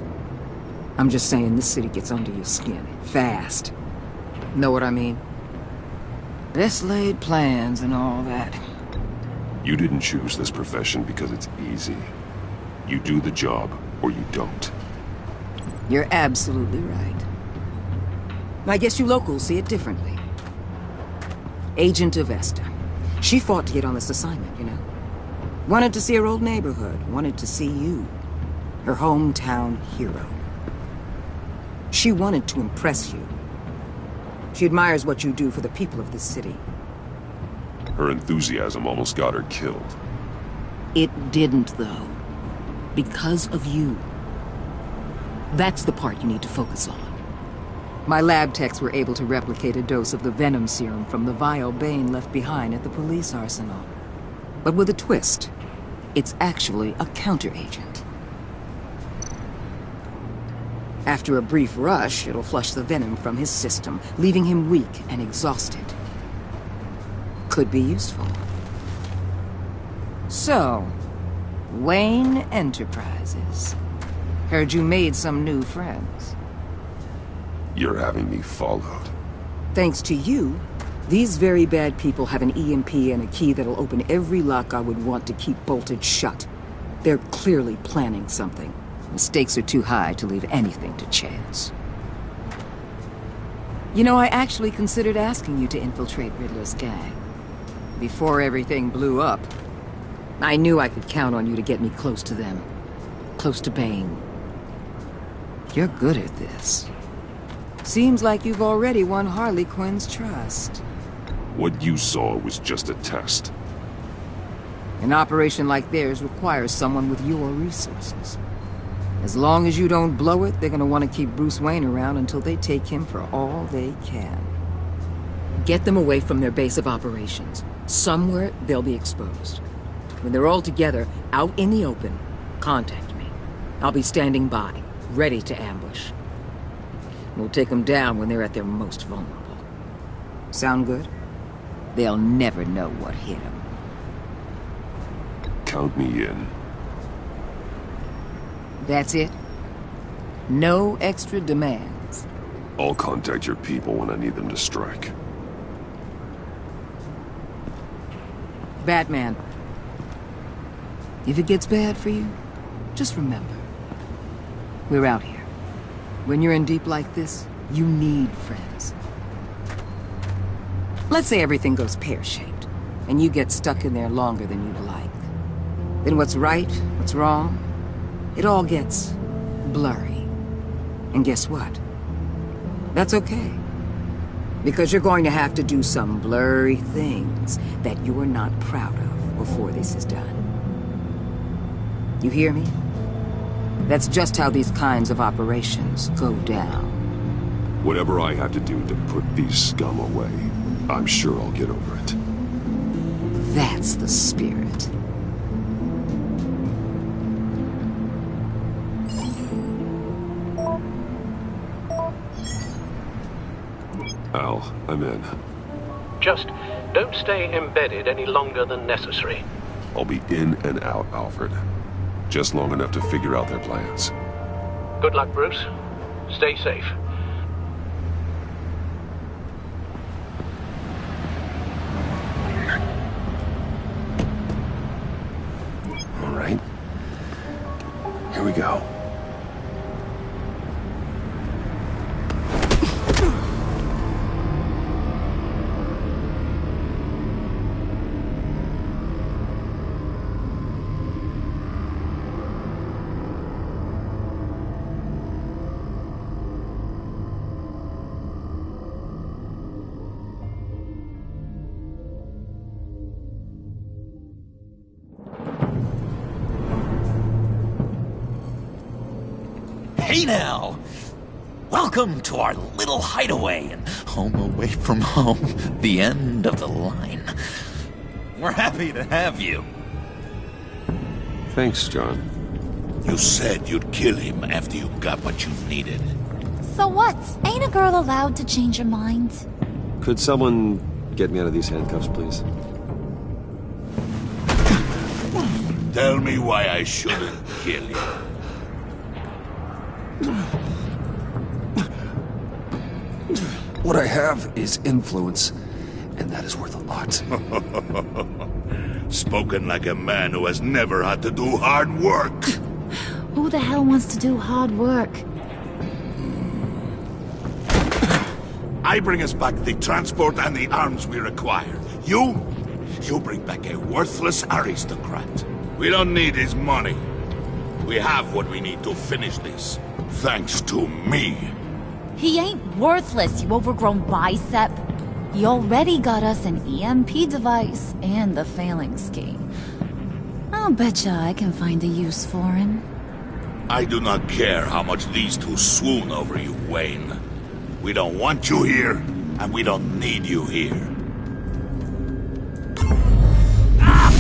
I'm just saying, this city gets under your skin. Fast. Know what I mean? Best laid plans and all that. You didn't choose this profession because it's easy. You do the job, or you don't. You're absolutely right. I guess you locals see it differently. Agent of Vesta. She fought to get on this assignment, you know. Wanted to see her old neighborhood. Wanted to see you. Her hometown hero. She wanted to impress you. She admires what you do for the people of this city. Her enthusiasm almost got her killed. It didn't, though. Because of you. That's the part you need to focus on. My lab techs were able to replicate a dose of the venom serum from the vial Bane left behind at the police arsenal. But with a twist. It's actually a counteragent. After a brief rush, it'll flush the venom from his system, leaving him weak and exhausted. Could be useful. So, Wayne Enterprises. Heard you made some new friends. You're having me followed. Thanks to you, these very bad people have an EMP and a key that'll open every lock I would want to keep bolted shut. They're clearly planning something. The stakes are too high to leave anything to chance. You know, I actually considered asking you to infiltrate Riddler's gang. Before everything blew up, I knew I could count on you to get me close to them. Close to Bane. You're good at this. Seems like you've already won Harley Quinn's trust. What you saw was just a test. An operation like theirs requires someone with your resources. As long as you don't blow it, they're gonna want to keep Bruce Wayne around until they take him for all they can. Get them away from their base of operations. Somewhere they'll be exposed. When they're all together, out in the open, contact me. I'll be standing by, ready to ambush. We'll take them down when they're at their most vulnerable. Sound good? They'll never know what hit them. Count me in. That's it? No extra demands? I'll contact your people when I need them to strike. Batman. If it gets bad for you, just remember. We're out here. When you're in deep like this, you need friends. Let's say everything goes pear-shaped, and you get stuck in there longer than you'd like. Then what's right, what's wrong, it all gets blurry. And guess what? That's okay. Because you're going to have to do some blurry things that you're not proud of before this is done. You hear me? That's just how these kinds of operations go down. Whatever I have to do to put these scum away, I'm sure I'll get over it. That's the spirit. Al, I'm in. Just don't stay embedded any longer than necessary. I'll be in and out, Alfred. Just long enough to figure out their plans. Good luck, Bruce. Stay safe. All right. Here we go. Hey now! Welcome to our little hideaway and home away from home. The end of the line. We're happy to have you. Thanks, John. You said you'd kill him after you got what you needed. So what? Ain't a girl allowed to change her mind? Could someone get me out of these handcuffs, please? Tell me why I shouldn't kill you. What I have is influence, and that is worth a lot. Spoken like a man who has never had to do hard work. Who the hell wants to do hard work? I bring us back the transport and the arms we require. You bring back a worthless aristocrat. We don't need his money. We have what we need to finish this. Thanks to me. He ain't worthless, you overgrown bicep. He already got us an EMP device and the failing scheme. I'll betcha I can find a use for him. I do not care how much these two swoon over you, Wayne. We don't want you here, and we don't need you here. Ah!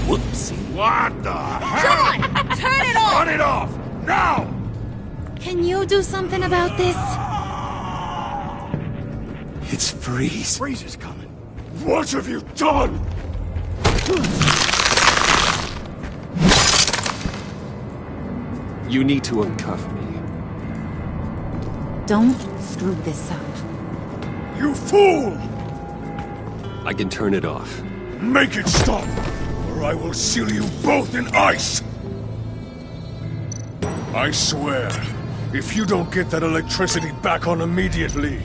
Whoopsie. What the hell? John! Turn it off! Turn it off! Now! Can you do something about this? It's Freeze. Freeze is coming. What have you done? You need to uncuff me. Don't screw this up. You fool! I can turn it off. Make it stop, or I will seal you both in ice! I swear, if you don't get that electricity back on immediately,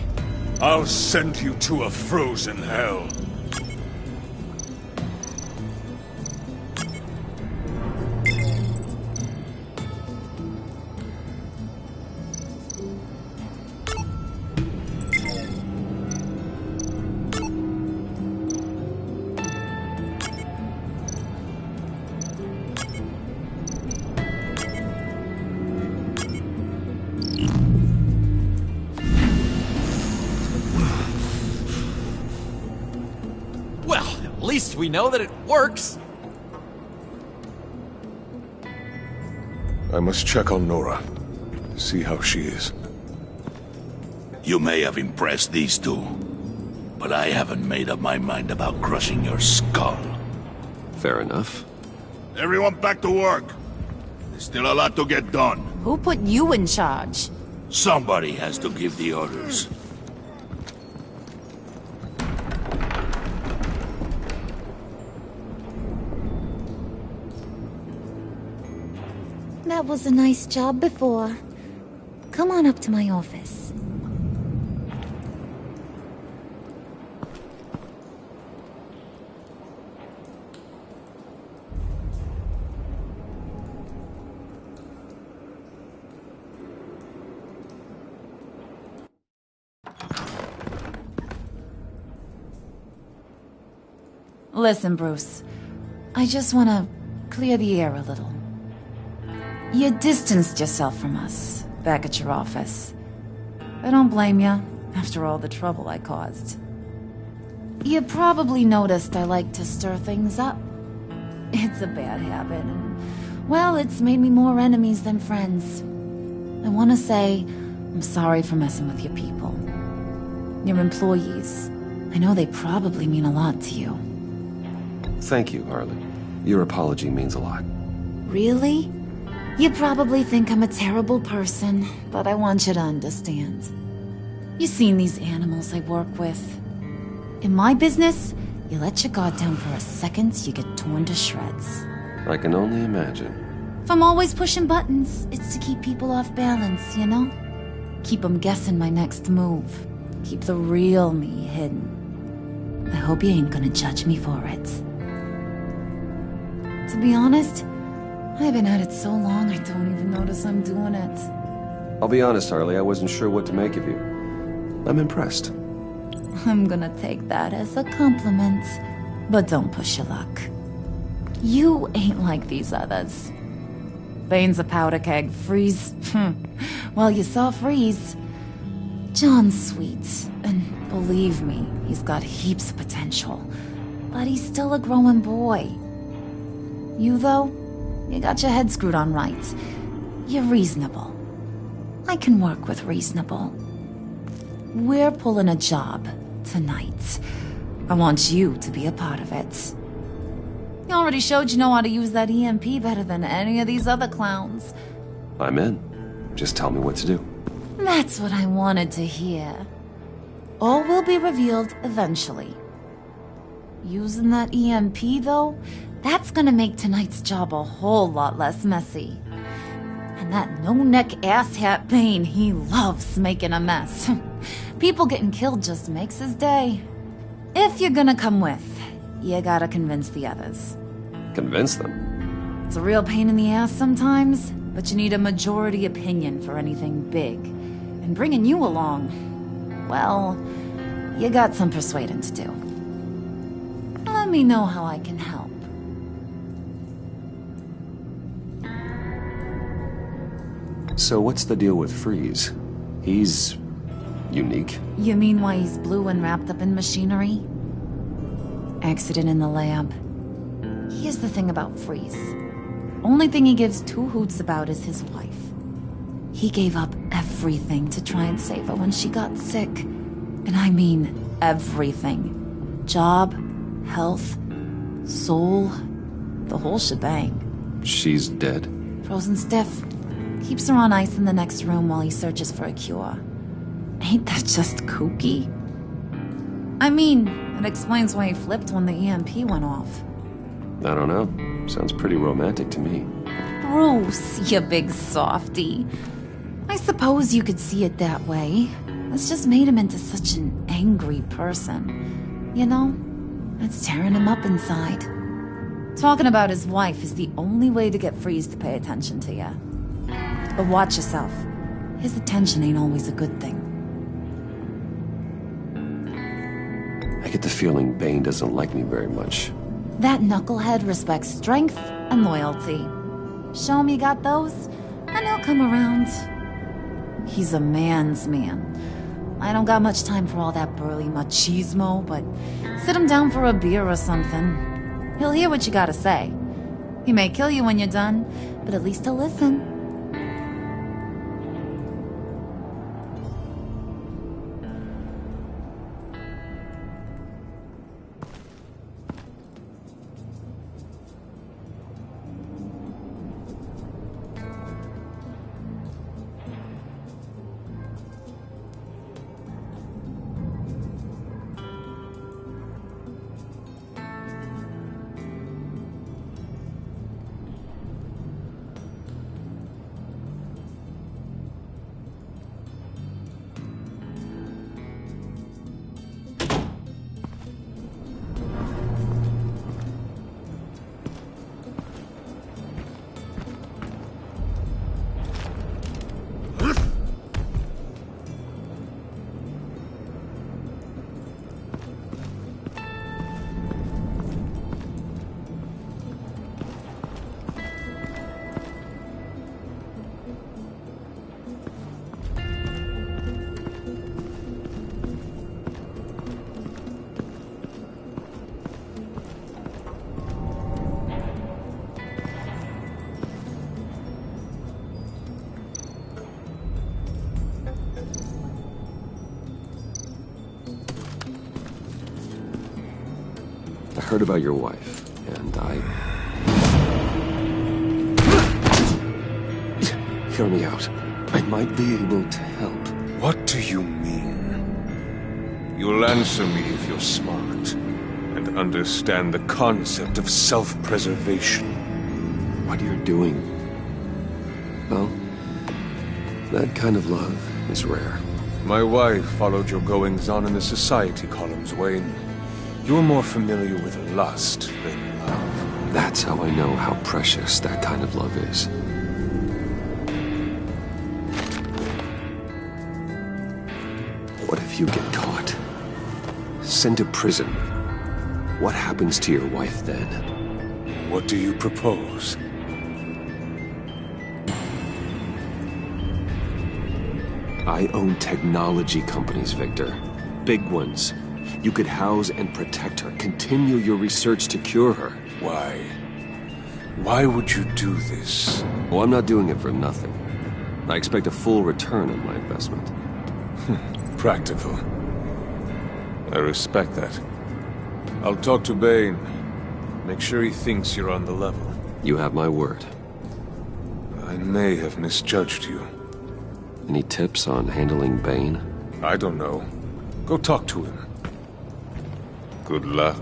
I'll send you to a frozen hell. At least we know that it works. I must check on Nora. See how she is. You may have impressed these two, but I haven't made up my mind about crushing your skull. Fair enough. Everyone back to work. There's still a lot to get done. Who put you in charge? Somebody has to give the orders. That was a nice job before. Come on up to my office. Listen, Bruce. I just want to clear the air a little. You distanced yourself from us, back at your office. I don't blame you, after all the trouble I caused. You probably noticed I like to stir things up. It's a bad habit, and, well, it's made me more enemies than friends. I want to say, I'm sorry for messing with your people. Your employees. I know they probably mean a lot to you. Thank you, Harley. Your apology means a lot. Really? You probably think I'm a terrible person, but I want you to understand. You seen these animals I work with. In my business, you let your guard down for a second, you get torn to shreds. I can only imagine. If I'm always pushing buttons, it's to keep people off balance, you know? Keep them guessing my next move. Keep the real me hidden. I hope you ain't gonna judge me for it. To be honest, I've been at it so long I don't even notice I'm doing it. I'll be honest, Harley, I wasn't sure what to make of you. I'm impressed. I'm gonna take that as a compliment, but don't push your luck. You ain't like these others. Bane's a powder keg, Freeze. Well, you saw Freeze. John's sweet, and believe me, he's got heaps of potential. But he's still a growing boy. You, though? You got your head screwed on right. You're reasonable. I can work with reasonable. We're pulling a job tonight. I want you to be a part of it. You already showed you know how to use that EMP better than any of these other clowns. I'm in. Just tell me what to do. That's what I wanted to hear. All will be revealed eventually. Using that EMP, though, that's gonna make tonight's job a whole lot less messy. And that no-neck asshat Bane, he loves making a mess. People getting killed just makes his day. If you're gonna come with, you gotta convince the others. Convince them? It's a real pain in the ass sometimes, but you need a majority opinion for anything big. And bringing you along, well, you got some persuading to do. Let me know how I can help. So what's the deal with Freeze? He's Unique? You mean why he's blue and wrapped up in machinery? Accident in the lab. Here's the thing about Freeze. Only thing he gives two hoots about is his wife. He gave up everything to try and save her when she got sick. And I mean everything. Job, health, soul, the whole shebang. She's dead? Frozen stiff. Keeps her on ice in the next room while he searches for a cure. Ain't that just kooky? I mean, it explains why he flipped when the EMP went off. I don't know. Sounds pretty romantic to me. Bruce, you big softy. I suppose you could see it that way. It's just made him into such an angry person. You know, it's tearing him up inside. Talking about his wife is the only way to get Freeze to pay attention to you. But watch yourself. His attention ain't always a good thing. I get the feeling Bane doesn't like me very much. That knucklehead respects strength and loyalty. Show him you got those, and he'll come around. He's a man's man. I don't got much time for all that burly machismo, but sit him down for a beer or something. He'll hear what you gotta say. He may kill you when you're done, but at least he'll listen. I heard about your wife, and Hear me out. I might be able to help. What do you mean? You'll answer me if you're smart, and understand the concept of self-preservation. What you're doing... well, that kind of love is rare. My wife followed your goings-on in the society columns, Wayne. You're more familiar with lust than love. That's how I know how precious that kind of love is. What if you get caught? Sent to prison? What happens to your wife then? What do you propose? I own technology companies, Victor. Big ones. You could house and protect her, continue your research to cure her. Why? Why would you do this? Well, I'm not doing it for nothing. I expect a full return on my investment. Practical. I respect that. I'll talk to Bane. Make sure he thinks you're on the level. You have my word. I may have misjudged you. Any tips on handling Bane? I don't know. Go talk to him. Good luck.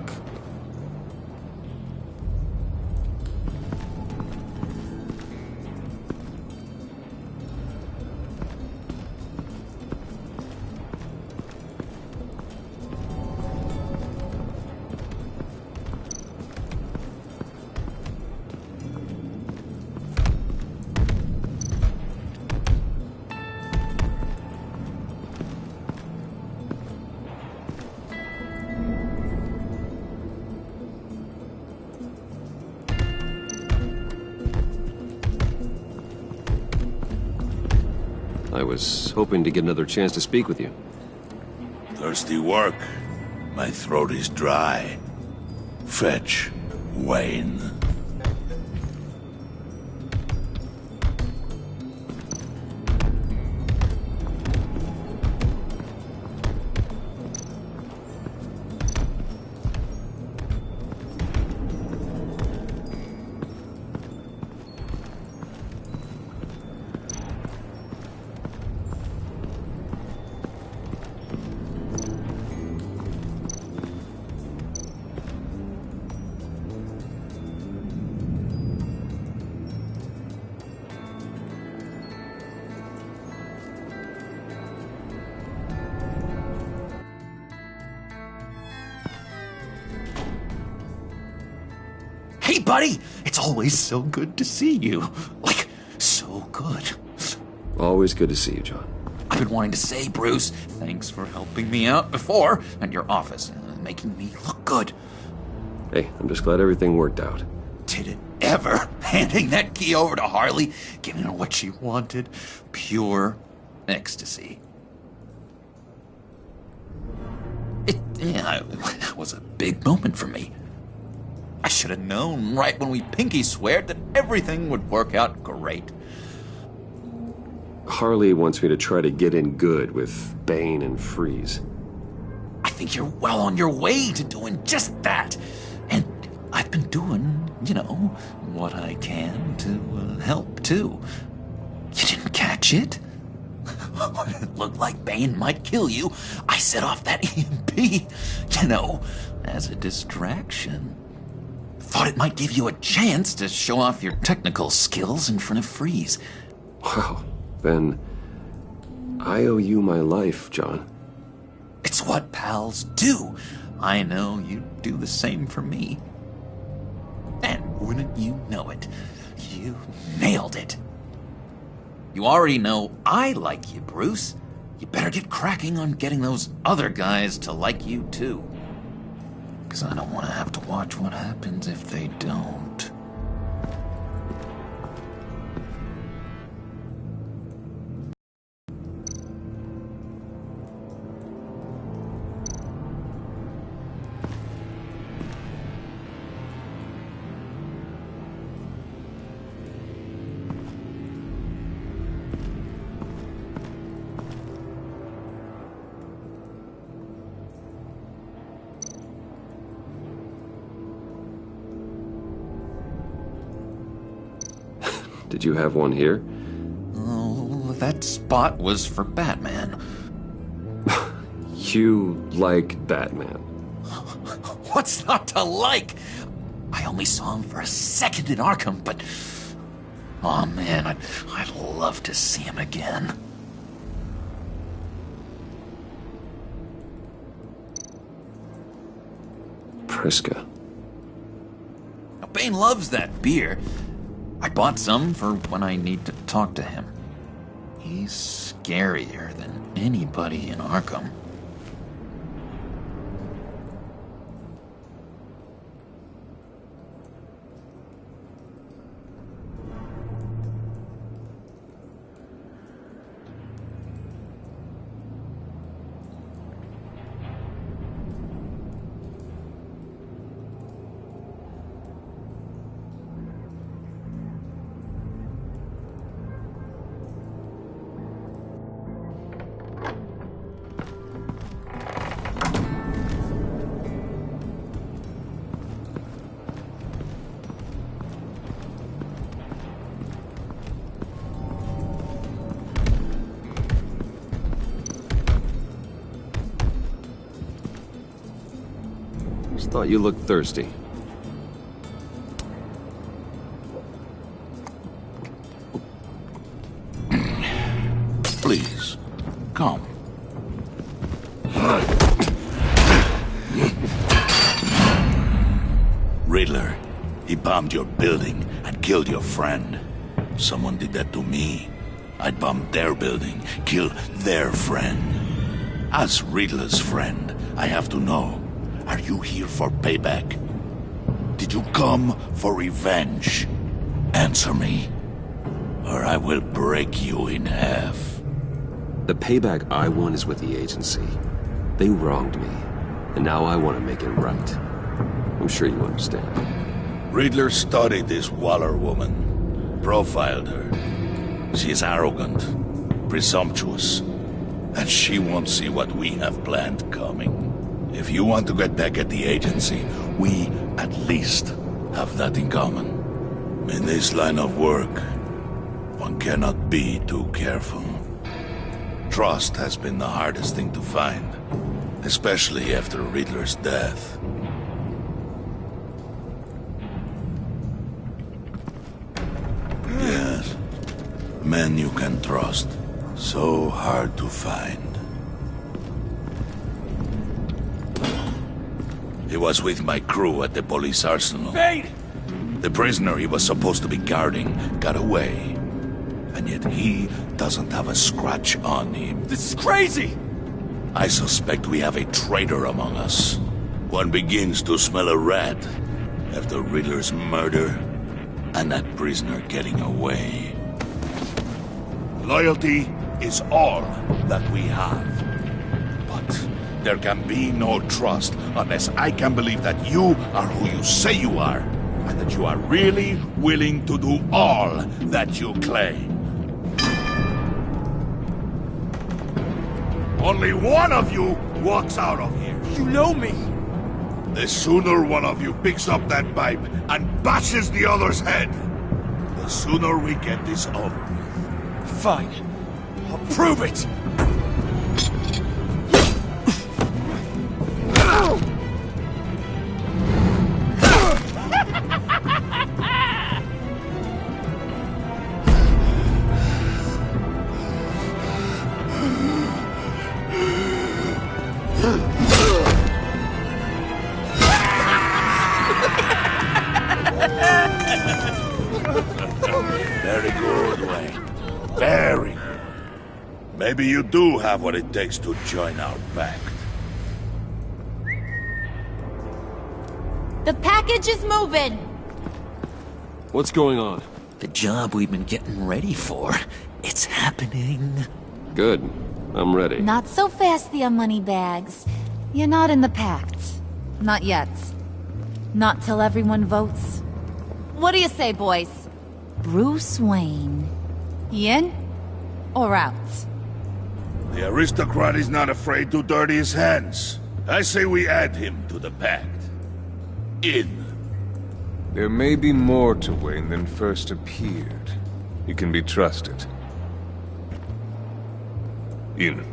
I was hoping to get another chance to speak with you. Thirsty work. My throat is dry. Fetch, Wayne. Hey, buddy! It's always so good to see you. Like, so good. Always good to see you, John. I've been wanting to say, Bruce, thanks for helping me out before at your office, making me look good. Hey, I'm just glad everything worked out. Did it ever? Handing that key over to Harley, giving her what she wanted. Pure ecstasy. It was a big moment for me. I should have known right when we pinky sweared that everything would work out great. Harley wants me to try to get in good with Bane and Freeze. I think you're well on your way to doing just that. And I've been doing, what I can to help, too. You didn't catch it? It looked like Bane might kill you. I set off that EMP, as a distraction. Thought it might give you a chance to show off your technical skills in front of Freeze. Wow, then I owe you my life, John. It's what pals do. I know you'd do the same for me. And wouldn't you know it, you nailed it. You already know I like you, Bruce. You better get cracking on getting those other guys to like you, too. Because I don't want to have to watch what happens if they don't. Did you have one here? Oh, that spot was for Batman. You like Batman? What's not to like? I only saw him for a second in Arkham, but... oh man, I'd love to see him again. Priska. Now, Bane loves that beer. I bought some for when I need to talk to him. He's scarier than anybody in Arkham. Thought you looked thirsty. Please, come. Riddler, he bombed your building and killed your friend. If someone did that to me, I'd bomb their building, kill their friend. As Riddler's friend, I have to know. Are you here for payback? Did you come for revenge? Answer me, or I will break you in half. The payback I want is with the agency. They wronged me, and now I want to make it right. I'm sure you understand. Riddler studied this Waller woman, profiled her. She is arrogant, presumptuous, and she won't see what we have planned coming. If you want to get back at the agency, we at least have that in common. In this line of work, one cannot be too careful. Trust has been the hardest thing to find, especially after Riddler's death. Yes, men you can trust. So hard to find. He was with my crew at the police arsenal. Bane! The prisoner he was supposed to be guarding got away. And yet he doesn't have a scratch on him. This is crazy! I suspect we have a traitor among us. One begins to smell a rat after Riddler's murder and that prisoner getting away. Loyalty is all that we have. But there can be no trust unless I can believe that you are who you say you are, and that you are really willing to do all that you claim. Only one of you walks out of here. You know me! The sooner one of you picks up that pipe and bashes the other's head, the sooner we get this over with. Fine. I'll prove it! Very good, Wayne. Very good. Maybe you do have what it takes to join our pact. The package is moving! What's going on? The job we've been getting ready for. It's happening. Good. I'm ready. Not so fast, the Moneybags. You're not in the pact. Not yet. Not till everyone votes. What do you say, boys? Bruce Wayne. In or out? The aristocrat is not afraid to dirty his hands. I say we add him to the pact. In. There may be more to Wayne than first appeared. He can be trusted. In.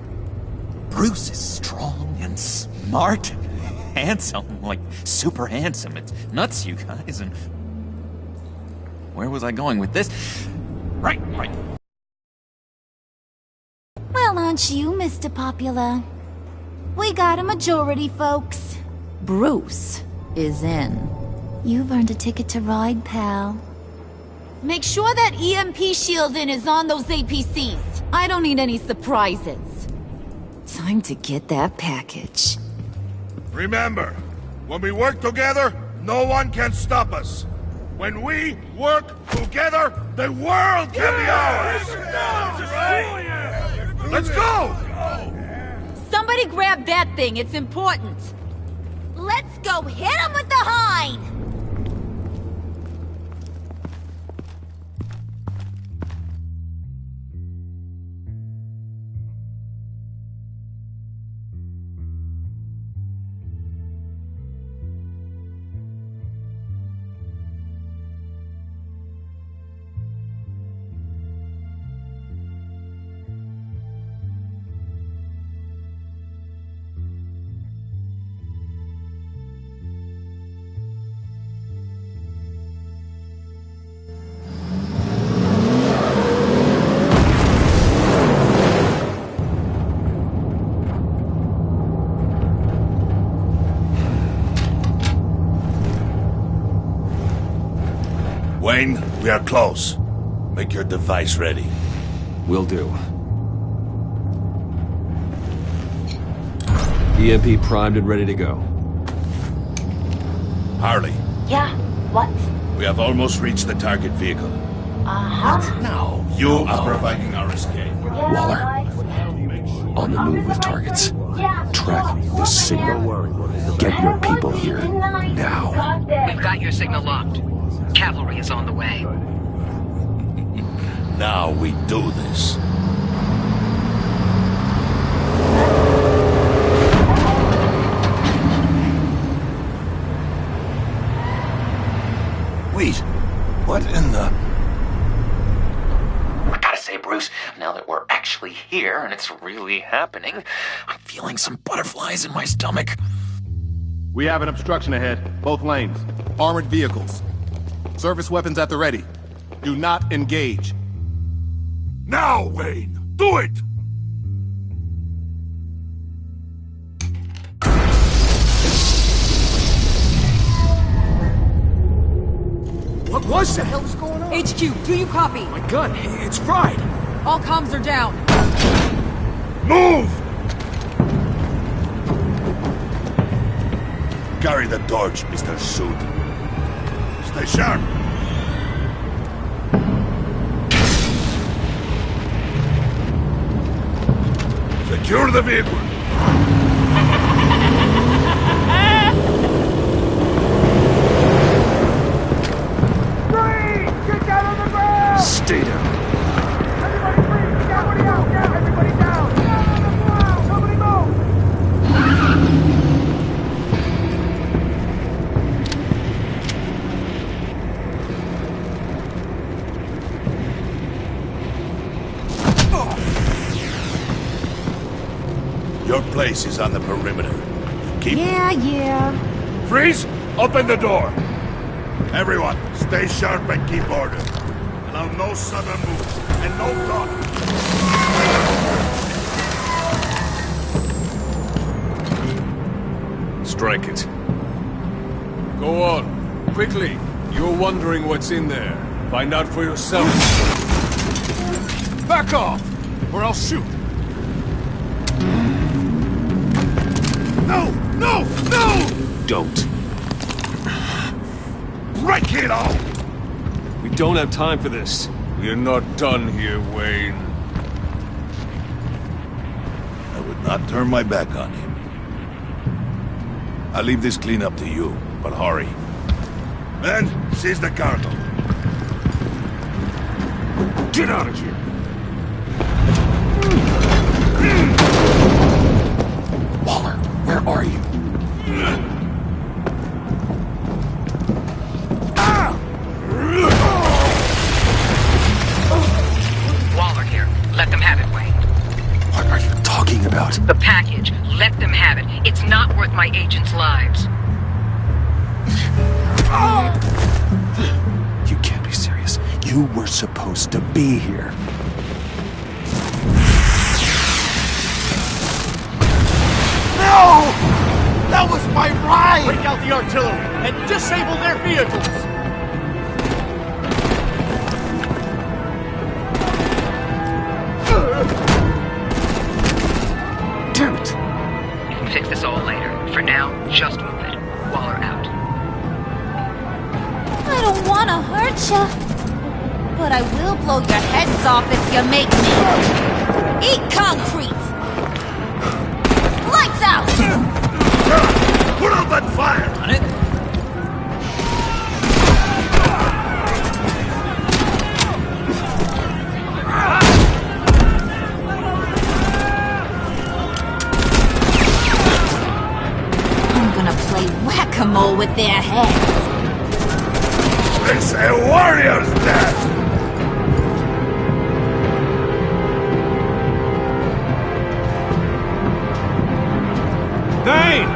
Bruce is strong and smart, handsome, like super handsome. It's nuts, you guys, and... Where was I going with this? Right. Well, aren't you, Mr. Popular? We got a majority, folks. Bruce is in. You've earned a ticket to ride, pal. Make sure that EMP shielding is on those APCs. I don't need any surprises. Time to get that package. Remember, when we work together, no one can stop us. When we work together, the world can be ours! Let's go! Somebody grab that thing, it's important. Let's go hit him with the hind! Wayne, we are close. Make your device ready. Will do. EMP primed and ready to go. Harley. Yeah, what? We have almost reached the target vehicle. Uh-huh. No. You are providing our escape. Waller, On the move with targets. Track this signal. Get your people here, now. We've got your signal locked. Cavalry is on the way. Now we do this. Wait, what in the... I gotta say, Bruce, now that we're actually here and it's really happening, I'm feeling some butterflies in my stomach. We have an obstruction ahead, both lanes. Armored vehicles. Service weapons at the ready. Do not engage. Now, Wayne! Do it! What was that? What the hell is going on? HQ, do you copy? My gun, it's fried. All comms are down. Move! Carry the torch, Mr. Suit. Stay sharp. Secure the vehicle. Stay down. Everybody freeze! Everybody out! Down! Everybody down! Down on the ground! Somebody move! Your place is on the perimeter. Keep... Yeah. Freeze! Open the door! Everyone, stay sharp and keep order. Allow no sudden moves, and no talking. Strike it. Go on. Quickly. You're wondering what's in there. Find out for yourself. Back off! Or I'll shoot. No! No! No! Don't. Break it off! We don't have time for this. We're not done here, Wayne. I would not turn my back on him. I'll leave this clean up to you, but hurry. Men, seize the cargo. Get out of here! Waller, where are you? Waller here. Let them have it, Wayne. What are you talking about? The package. Let them have it. It's not worth my agents' lives. You can't be serious. You were supposed to be here. No! That was my ride! Break out the artillery and disable their vehicles! Damn it! You can fix this all later. For now, just move it. Waller out. I don't want to hurt ya, but I will blow your heads off if you make me. Eat concrete! Lights out! Put out that fire! On it? I'm gonna play whack-a-mole with their heads. It's a warrior's death! Dane!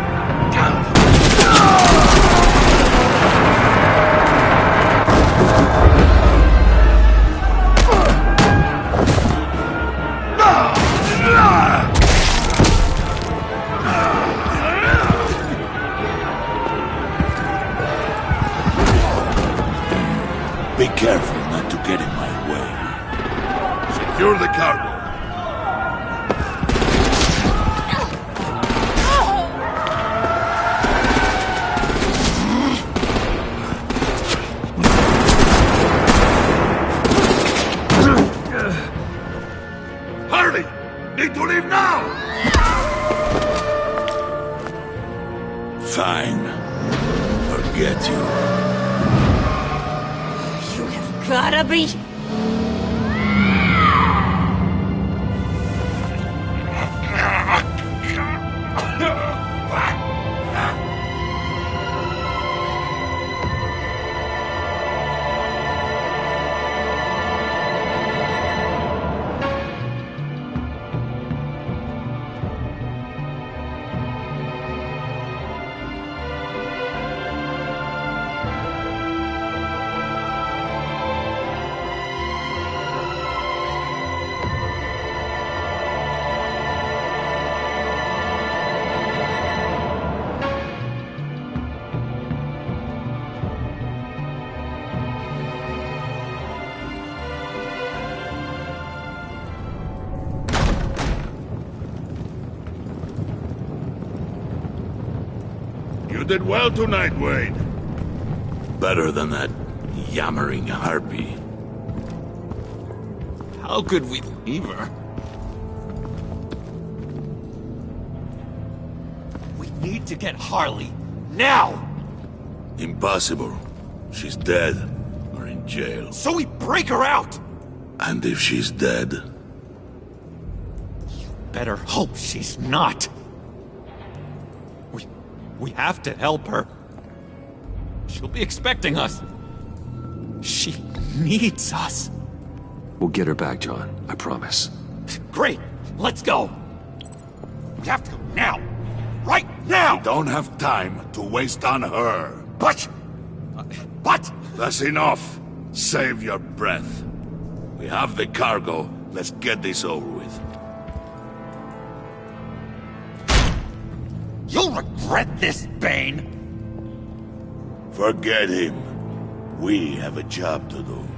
Be careful not to get in my way. Secure the cargo. Hurry! need to leave now! Fine. Forget you. You have gotta be... You did well tonight, Wade. Better than that yammering harpy. How could we leave her? We need to get Harley, now! Impossible. She's dead, or in jail. So we break her out! And if she's dead? Better hope she's not. We have to help her. She'll be expecting us. She needs us. We'll get her back, John. I promise. Great. Let's go. We have to go now. Right now! We don't have time to waste on her. But... That's enough. Save your breath. We have the cargo. Let's get this over with. You'll regret this, Bane! Forget him. We have a job to do.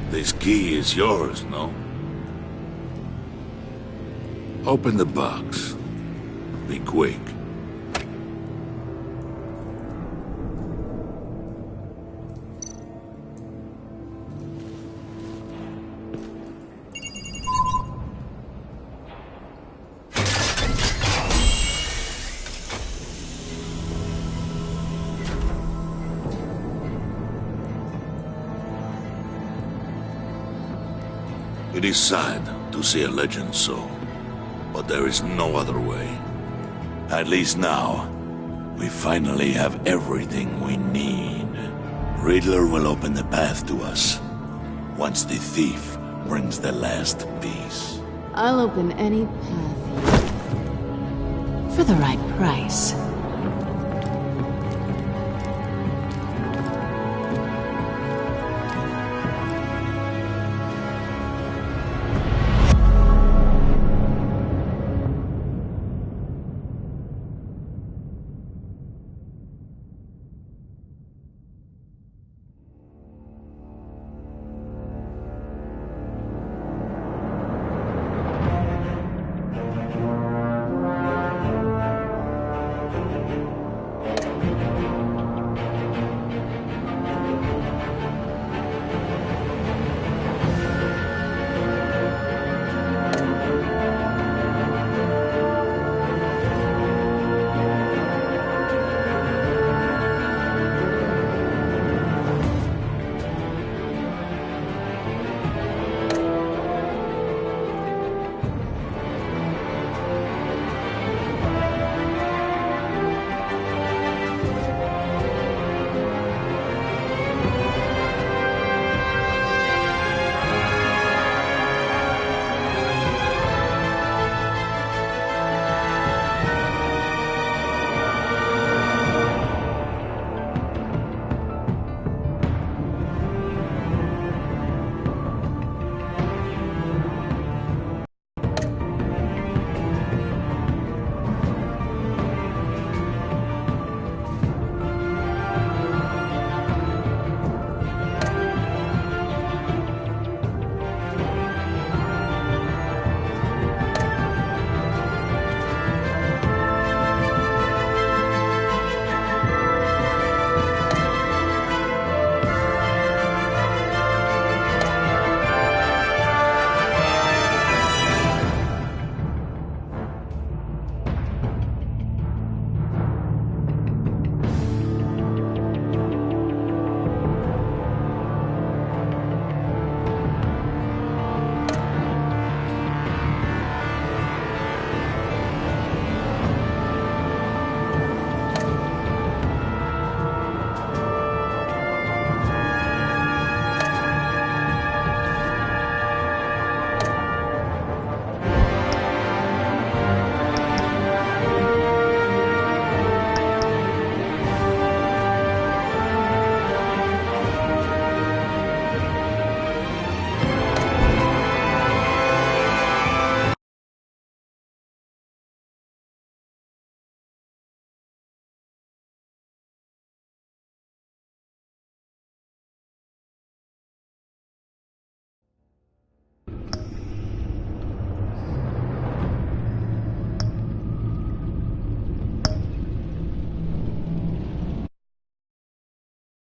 This key is yours, no? Open the box. Be quick. It is sad to see a legend so, but there is no other way. At least now, we finally have everything we need. Riddler will open the path to us, once the thief brings the last piece. I'll open any path for the right price.